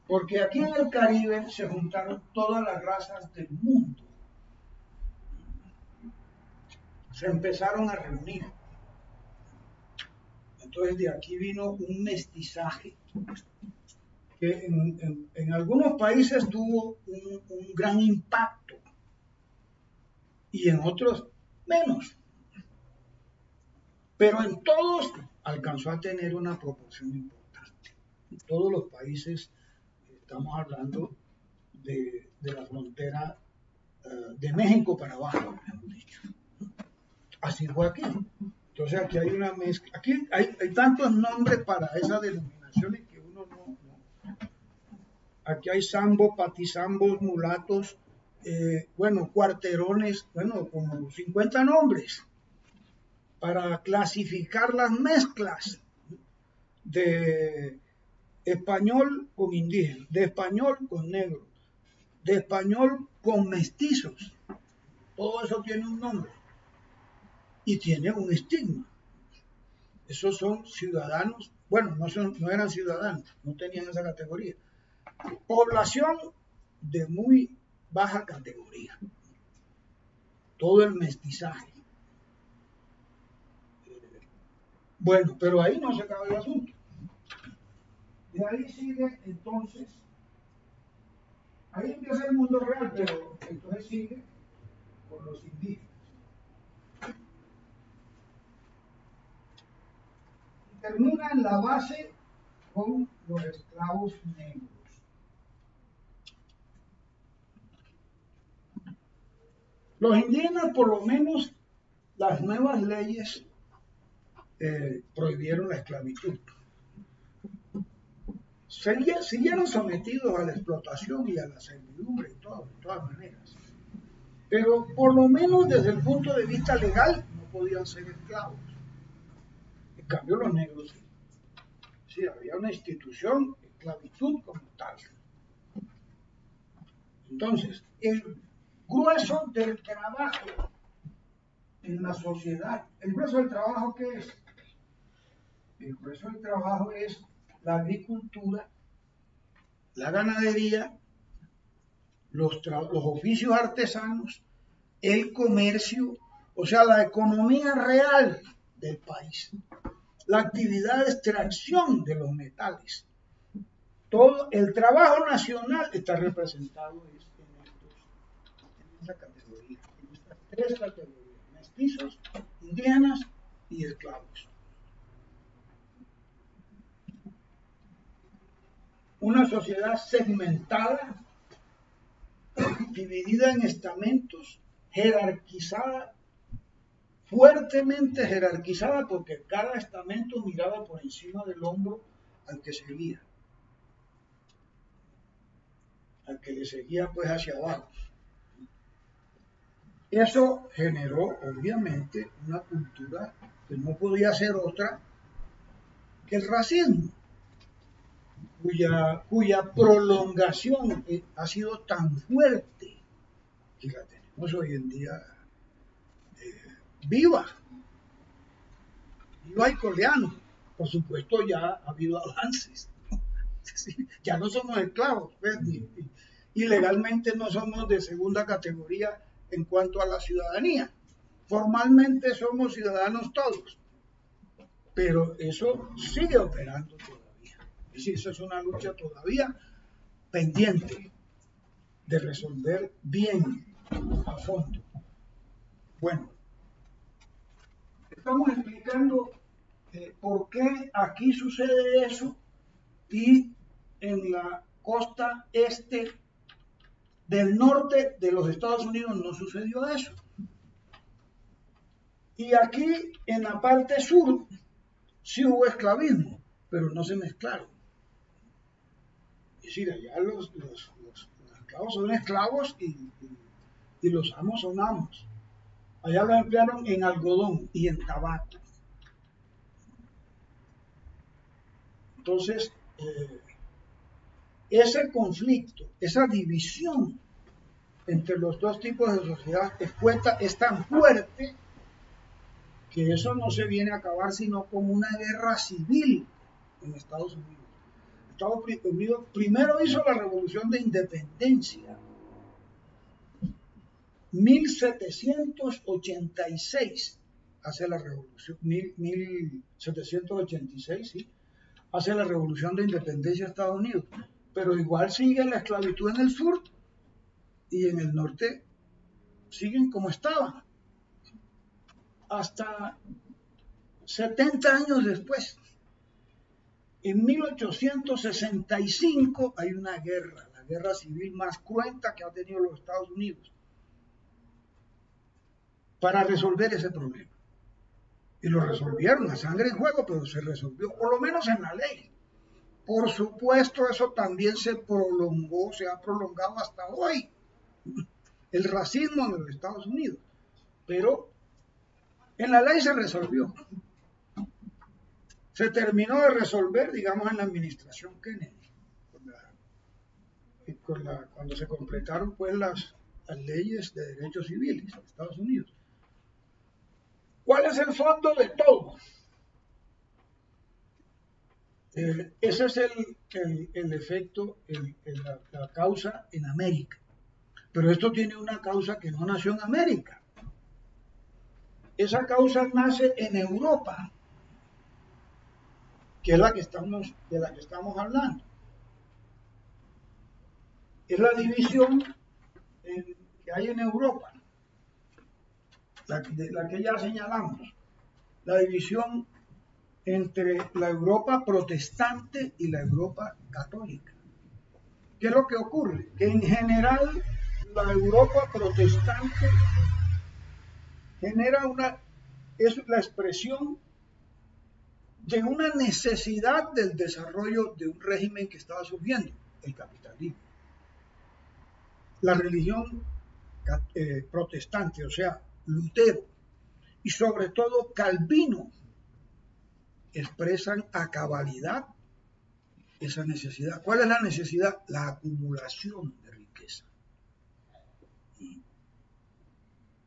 Porque aquí en el Caribe se juntaron todas las razas del mundo. Se empezaron a reunir. Entonces de aquí vino un mestizaje que en algunos países tuvo un gran impacto y en otros menos. Pero en todos alcanzó a tener una proporción importante. En todos los países, estamos hablando de la frontera de México para abajo, mejor dicho. Así fue aquí. Entonces aquí hay una mezcla. Aquí hay tantos nombres para esas denominaciones que uno no. Aquí hay zambos, patizambos, mulatos, cuarterones, como 50 nombres para clasificar las mezclas de español con indígena, de español con negro, de español con mestizos. Todo eso tiene un nombre y tiene un estigma. Esos son ciudadanos, no eran ciudadanos, no tenían esa categoría. Población de muy baja categoría. Todo el mestizaje. Bueno, pero ahí no se acaba el asunto. De ahí sigue entonces, ahí empieza el mundo real, pero entonces sigue con los indígenas. Y termina en la base con los esclavos negros. Los indígenas, por lo menos, las nuevas leyes prohibieron la esclavitud. Siguieron sometidos a la explotación y a la servidumbre y todo, de todas maneras. Pero por lo menos desde el punto de vista legal no podían ser esclavos. En cambio los negros sí. Sí, había una institución, esclavitud como tal. Entonces, el grueso del trabajo en la sociedad, ¿el grueso del trabajo qué es? El grueso del trabajo es la agricultura, la ganadería, los oficios artesanos, el comercio, o sea, la economía real del país, la actividad de extracción de los metales. Todo el trabajo nacional está representado en esta categoría, en estas tres categorías: mestizos, indígenas y esclavos. Una sociedad segmentada, dividida en estamentos, jerarquizada, fuertemente jerarquizada, porque cada estamento miraba por encima del hombro al que seguía, al que le seguía pues hacia abajo. Eso generó obviamente una cultura que no podía ser otra que el racismo, cuya prolongación ha sido tan fuerte que la tenemos hoy en día viva y coleano. Por supuesto ya ha habido avances, ya no somos esclavos, ¿ves? Y legalmente no somos de segunda categoría en cuanto a la ciudadanía. Formalmente somos ciudadanos todos, pero eso sigue operando todavía. Es decir, eso es una lucha todavía pendiente de resolver bien a fondo. Bueno, estamos explicando por qué aquí sucede eso y en la costa este del norte de los Estados Unidos no sucedió eso. Y aquí en la parte sur sí hubo esclavismo, pero no se mezclaron. Es decir, allá los esclavos son esclavos y los amos son amos. Allá los emplearon en algodón y en tabaco. Entonces, ese conflicto, esa división entre los dos tipos de sociedad es tan fuerte que eso no se viene a acabar sino con una guerra civil en Estados Unidos. Estados Unidos primero hizo la Revolución de Independencia, 1786, hace la revolución, 1786, ¿sí? Hace la revolución de independencia de Estados Unidos, pero igual sigue la esclavitud en el sur y en el norte siguen como estaban. Hasta 70 años después, en 1865, hay una guerra, la guerra civil más cruenta que ha tenido los Estados Unidos, para resolver ese problema. Y lo resolvieron a sangre y fuego, pero se resolvió, por lo menos en la ley. Por supuesto, eso también se prolongó, se ha prolongado hasta hoy, el racismo en los Estados Unidos. Pero en la ley se resolvió. Se terminó de resolver, digamos, en la administración Kennedy, cuando se completaron pues las leyes de derechos civiles de Estados Unidos. ¿Cuál es el fondo de todo? Ese es el efecto, la causa en América. Pero esto tiene una causa que no nació en América. Esa causa nace en Europa, que es de la que estamos hablando. Es la división que hay en Europa, la que ya señalamos, la división entre la Europa protestante y la Europa católica. ¿Qué es lo que ocurre? Que en general la Europa protestante es la expresión de una necesidad del desarrollo de un régimen que estaba surgiendo, el capitalismo. La religión protestante, o sea, Lutero, y sobre todo Calvino, expresan a cabalidad esa necesidad. ¿Cuál es la necesidad? La acumulación de riqueza.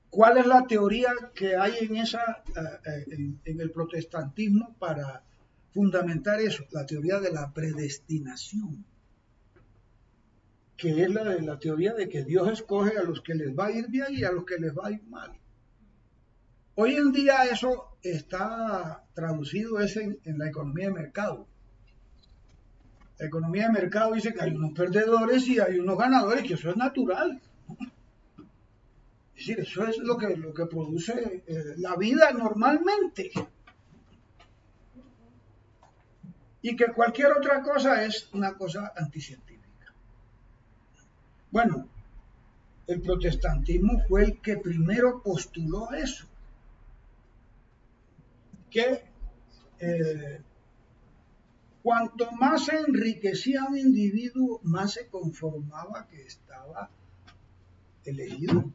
¿Cuál es la teoría que hay en el protestantismo para fundamentar eso? La teoría de la predestinación, que es la teoría de que Dios escoge a los que les va a ir bien y a los que les va a ir mal. Hoy en día eso está traducido en la economía de mercado. La economía de mercado dice que hay unos perdedores y hay unos ganadores, que eso es natural. Es decir, eso es lo que produce la vida normalmente. Y que cualquier otra cosa es una cosa anticientífica. Bueno, el protestantismo fue el que primero postuló eso. Que cuanto más se enriquecía un individuo, más se conformaba que estaba elegido.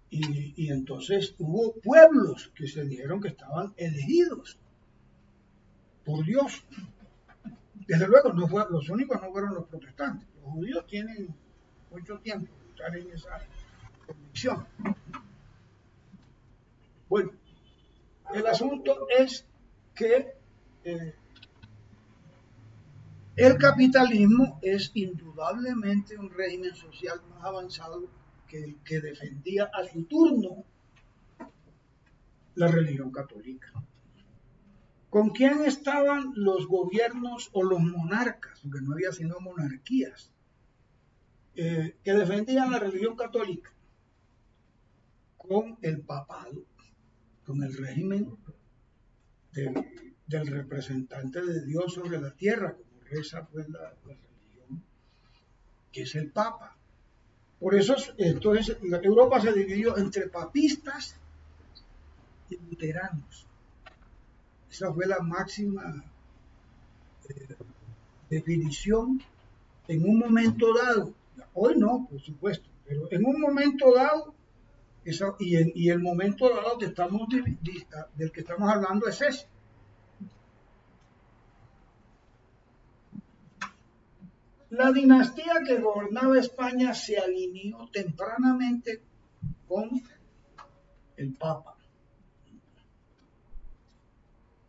Y entonces hubo pueblos que se dijeron que estaban elegidos por Dios. Desde luego, los únicos no fueron los protestantes. Los judíos tienen mucho tiempo de estar en esa convicción. Bueno, el asunto es que el capitalismo es indudablemente un régimen social más avanzado que el que defendía a su turno la religión católica. ¿Con quién estaban los gobiernos o los monarcas? Porque no había sino monarquías que defendían la religión católica. Con el papado, con el régimen del representante de Dios sobre la tierra, como reza pues la religión, que es el Papa. Por eso, entonces, Europa se dividió entre papistas y luteranos. Esa fue la máxima definición en un momento dado. Hoy no, por supuesto, pero en un momento dado, y el momento dado del que estamos hablando es ese. La dinastía que gobernaba España se alineó tempranamente con el Papa.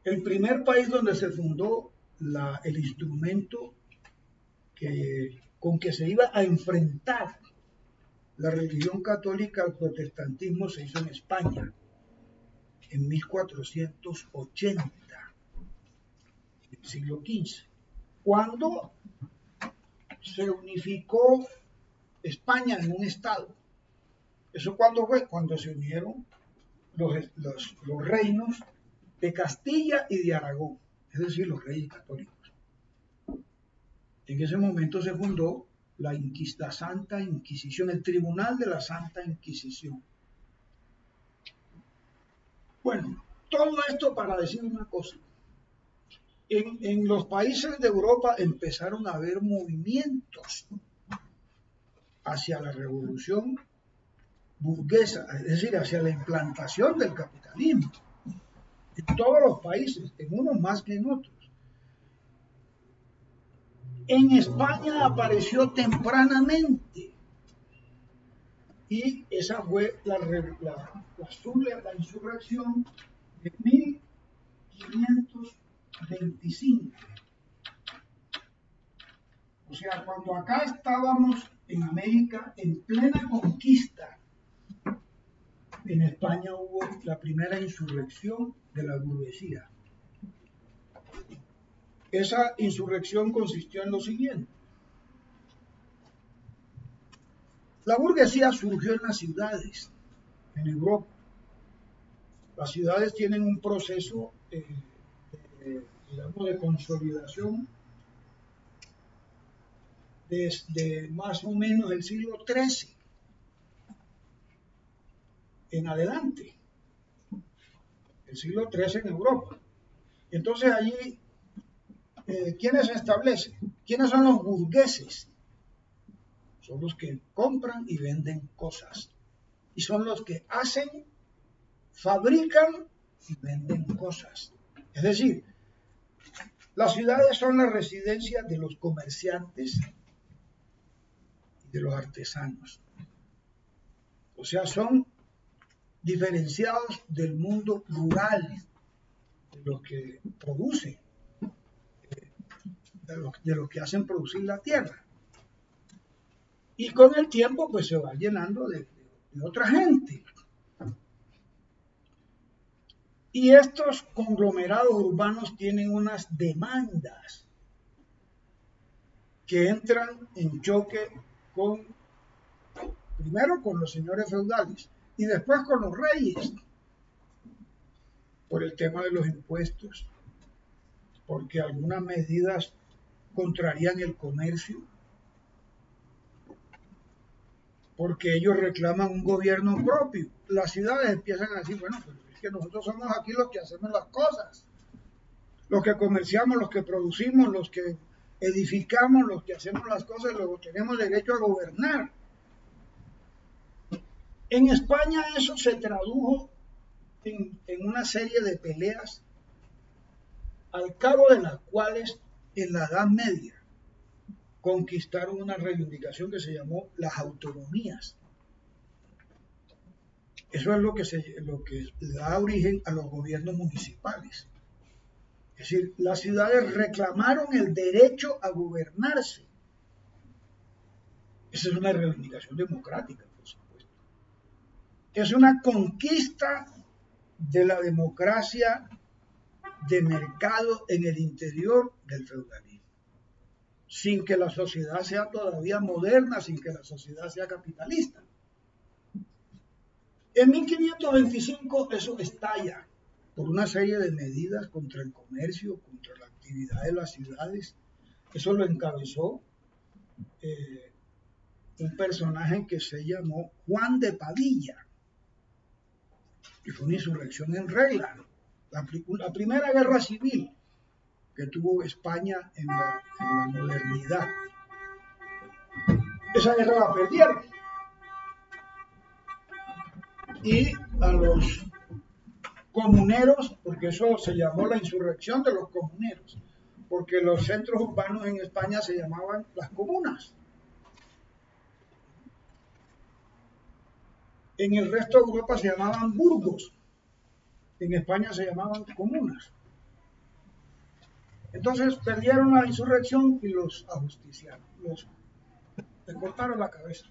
El primer país donde se fundó el instrumento con que se iba a enfrentar la religión católica, el protestantismo se hizo en España en 1480, el siglo XV, cuando se unificó España en un estado. ¿Eso cuándo fue? Cuando se unieron los reinos de Castilla y de Aragón, es decir, los reyes católicos. En ese momento se fundó la Santa Inquisición, el Tribunal de la Santa Inquisición. Bueno, todo esto para decir una cosa. En los países de Europa empezaron a haber movimientos hacia la revolución burguesa, es decir, hacia la implantación del capitalismo. En todos los países, en unos más que en otros. En España apareció tempranamente y esa fue la insurrección de 1525. O sea, cuando acá estábamos en América en plena conquista, en España hubo la primera insurrección de la burguesía. Esa insurrección consistió en lo siguiente. La burguesía surgió en las ciudades, en Europa. Las ciudades tienen un proceso, digamos, de consolidación desde más o menos el siglo XIII en adelante. El siglo XIII en Europa. Entonces allí, ¿quiénes se establecen? ¿Quiénes son los burgueses? Son los que compran y venden cosas. Y son los que hacen, fabrican y venden cosas. Es decir, las ciudades son la residencia de los comerciantes y de los artesanos. O sea, son diferenciados del mundo rural, de lo que produce, de lo que hacen producir la tierra. Y con el tiempo pues se va llenando de otra gente. Y estos conglomerados urbanos tienen unas demandas que entran en choque primero con los señores feudales y después con los reyes, por el tema de los impuestos, porque algunas medidas contrarían el comercio, porque ellos reclaman un gobierno propio. Las ciudades empiezan a decir, bueno, pero es que nosotros somos aquí los que hacemos las cosas, los que comerciamos, los que producimos, los que edificamos, los que hacemos las cosas, luego tenemos derecho a gobernar. En España eso se tradujo en una serie de peleas, al cabo de las cuales en la Edad Media conquistaron una reivindicación que se llamó las autonomías. Eso es lo que da origen a los gobiernos municipales. Es decir, las ciudades reclamaron el derecho a gobernarse. Esa es una reivindicación democrática, por supuesto. Es una conquista de la democracia de mercado en el interior del feudalismo, sin que la sociedad sea todavía moderna, sin que la sociedad sea capitalista. En 1525 eso estalla por una serie de medidas contra el comercio, contra la actividad de las ciudades. Eso lo encabezó un personaje que se llamó Juan de Padilla, y fue una insurrección en regla, la primera guerra civil que tuvo España en la modernidad. Esa guerra la perdieron. Y a los comuneros, porque eso se llamó la insurrección de los comuneros, porque los centros urbanos en España se llamaban las comunas. En el resto de Europa se llamaban burgos, en España se llamaban comunas. Entonces perdieron la insurrección y los ajusticiaron, les cortaron la cabeza.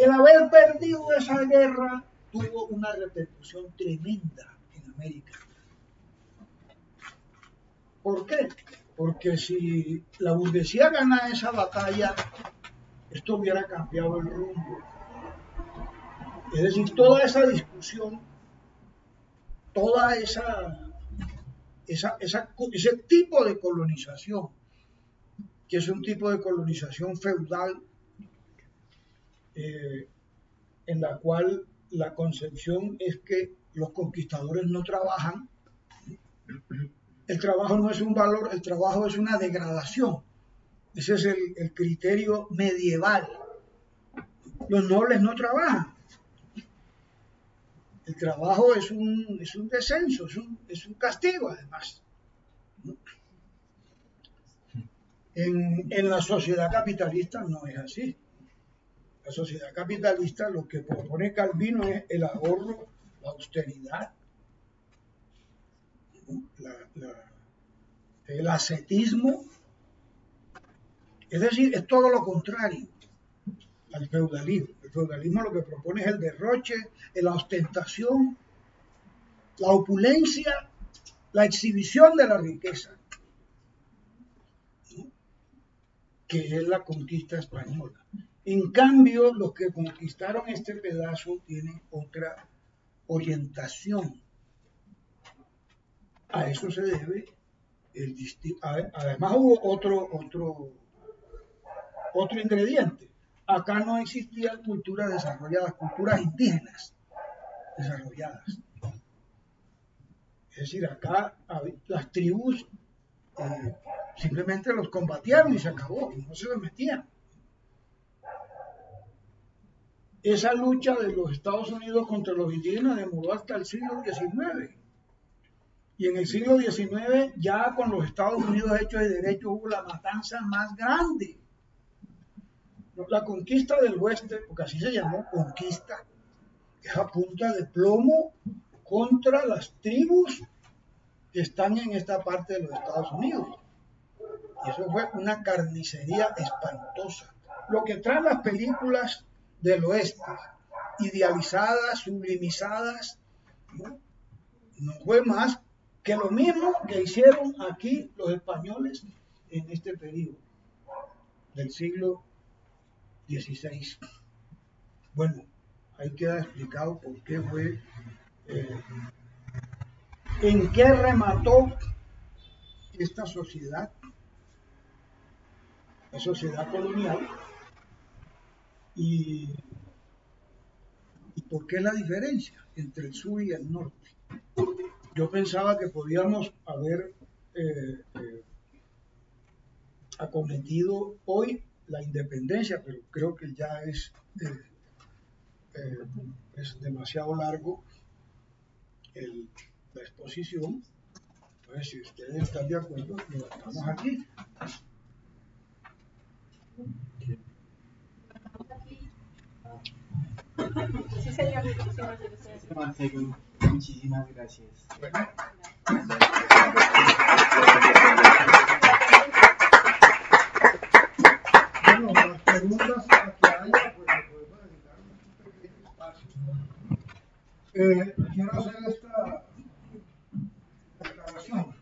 El haber perdido esa guerra tuvo una repercusión tremenda en América. ¿Por qué? Porque si la burguesía gana esa batalla, esto hubiera cambiado el rumbo. Es decir, toda esa discusión, toda ese tipo de colonización, que es un tipo de colonización feudal, en la cual la concepción es que los conquistadores no trabajan. El trabajo no es un valor, el trabajo es una degradación. Ese es el criterio medieval. Los nobles no trabajan. El trabajo es un descenso, es un castigo además. En la sociedad capitalista no es así. La sociedad capitalista lo que propone Calvino es el ahorro, la austeridad, el ascetismo. Es decir, es todo lo contrario al feudalismo. El feudalismo lo que propone es el derroche, la ostentación, la opulencia, la exhibición de la riqueza, ¿no? Que es la conquista española. En cambio, los que conquistaron este pedazo tienen otra orientación. A eso se debe además hubo otro ingrediente. Acá no existían culturas desarrolladas, culturas indígenas desarrolladas. Es decir, acá las tribus simplemente los combatieron y se acabó, no se les metían. Esa lucha de los Estados Unidos contra los indígenas demoró hasta el siglo XIX. Y en el siglo XIX, ya con los Estados Unidos hechos de derecho, hubo la matanza más grande. La conquista del oeste, porque así se llamó conquista, es a punta de plomo contra las tribus que están en esta parte de los Estados Unidos. Y eso fue una carnicería espantosa. Lo que traen las películas del oeste, idealizadas, sublimizadas, no fue más que lo mismo que hicieron aquí los españoles en este periodo del siglo XVI. Bueno, ahí queda explicado por qué fue, en qué remató esta sociedad, la sociedad colonial, y por qué la diferencia entre el sur y el norte. Yo pensaba que podíamos haber acometido hoy la independencia, pero creo que ya es demasiado largo la exposición. Entonces, si ustedes están de acuerdo, lo dejamos aquí. Sí, señor. Muchísimas gracias. Bueno, las preguntas que haya, pues le podemos dedicar un pequeño espacio. Quiero hacer esta declaración.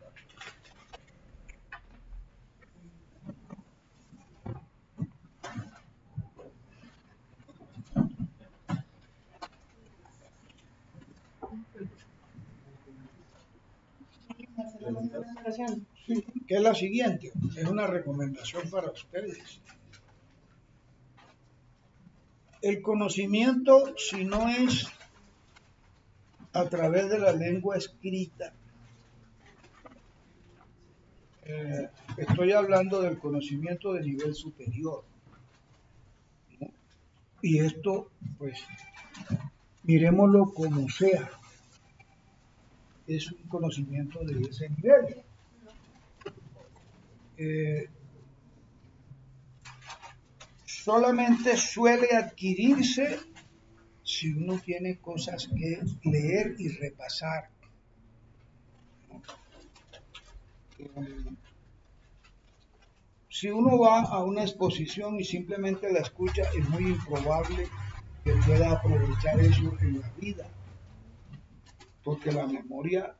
Sí, que es la siguiente, es una recomendación para ustedes. El conocimiento, si no es a través de la lengua escrita, estoy hablando del conocimiento de nivel superior, ¿no? Y esto, pues, miremoslo como sea, es un conocimiento de ese nivel. Solamente suele adquirirse si uno tiene cosas que leer y repasar. Si uno va a una exposición y simplemente la escucha, es muy improbable que pueda aprovechar eso en la vida, porque la memoria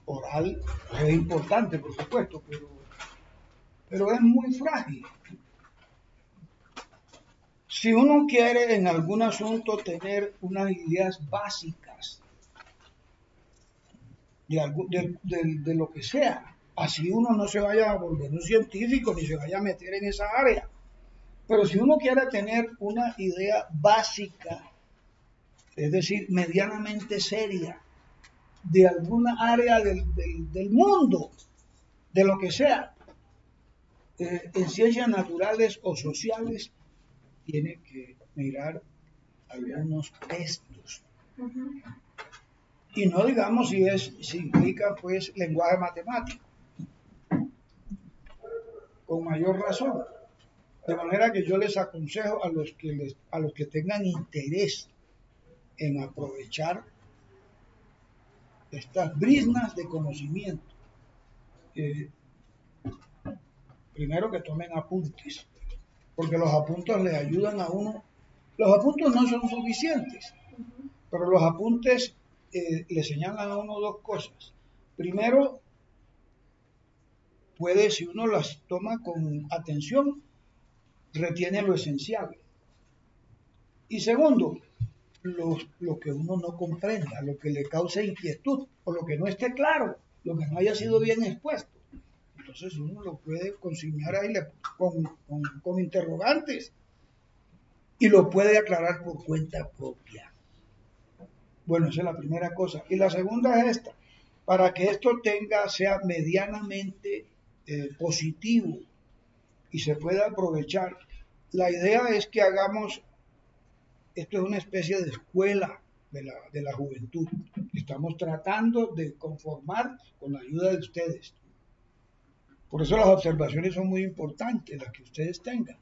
oral es importante, por supuesto, pero es muy frágil. Si uno quiere en algún asunto tener unas ideas básicas de lo que sea, así uno no se vaya a volver un científico ni se vaya a meter en esa área, pero si uno quiere tener una idea básica, es decir, medianamente seria, de alguna área del mundo, de lo que sea, en ciencias naturales o sociales, tiene que mirar algunos textos. Y no digamos si implica pues lenguaje matemático, con mayor razón. De manera que yo les aconsejo a los que tengan interés en aprovechar estas briznas de conocimiento, primero que tomen apuntes, porque los apuntes le ayudan a uno. Los apuntes no son suficientes, pero los apuntes le señalan a uno dos cosas. Primero, si uno las toma con atención, retiene lo esencial. Y segundo, lo que uno no comprenda, lo que le cause inquietud, o lo que no esté claro, lo que no haya sido bien expuesto. Entonces uno lo puede consignar ahí con interrogantes y lo puede aclarar por cuenta propia. Bueno, esa es la primera cosa. Y la segunda es esta: para que esto sea medianamente positivo y se pueda aprovechar, la idea es que esto es una especie de escuela de la juventud. Estamos tratando de conformar con la ayuda de ustedes. Por eso las observaciones son muy importantes, las que ustedes tengan.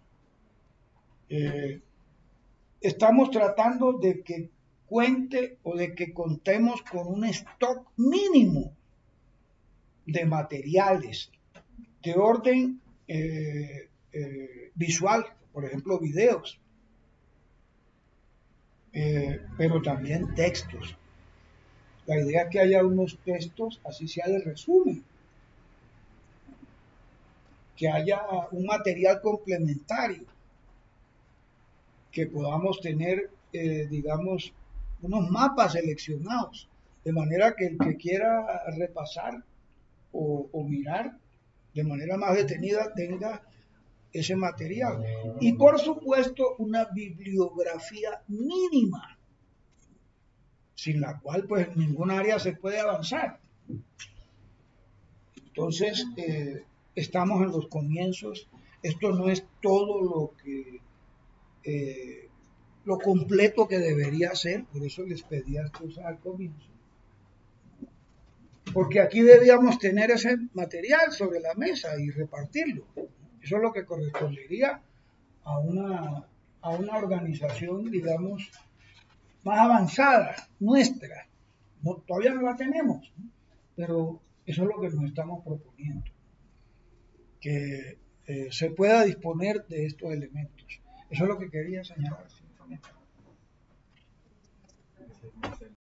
Estamos tratando de que cuente o de que contemos con un stock mínimo de materiales de orden visual, por ejemplo, videos, pero también textos. La idea es que haya unos textos, así sea de resumen, que haya un material complementario, que podamos tener, digamos, unos mapas seleccionados, de manera que el que quiera repasar o mirar de manera más detenida tenga ese material. Y por supuesto una bibliografía mínima, sin la cual pues ningún área se puede avanzar. Entonces, estamos en los comienzos. Esto no es todo lo completo que debería ser, por eso les pedía esto al comienzo. Porque aquí debíamos tener ese material sobre la mesa y repartirlo. Eso es lo que correspondería a una organización, digamos, más avanzada, nuestra. Todavía no la tenemos, ¿no? Pero eso es lo que nos estamos proponiendo, que se pueda disponer de estos elementos. Eso es lo que quería señalar simplemente.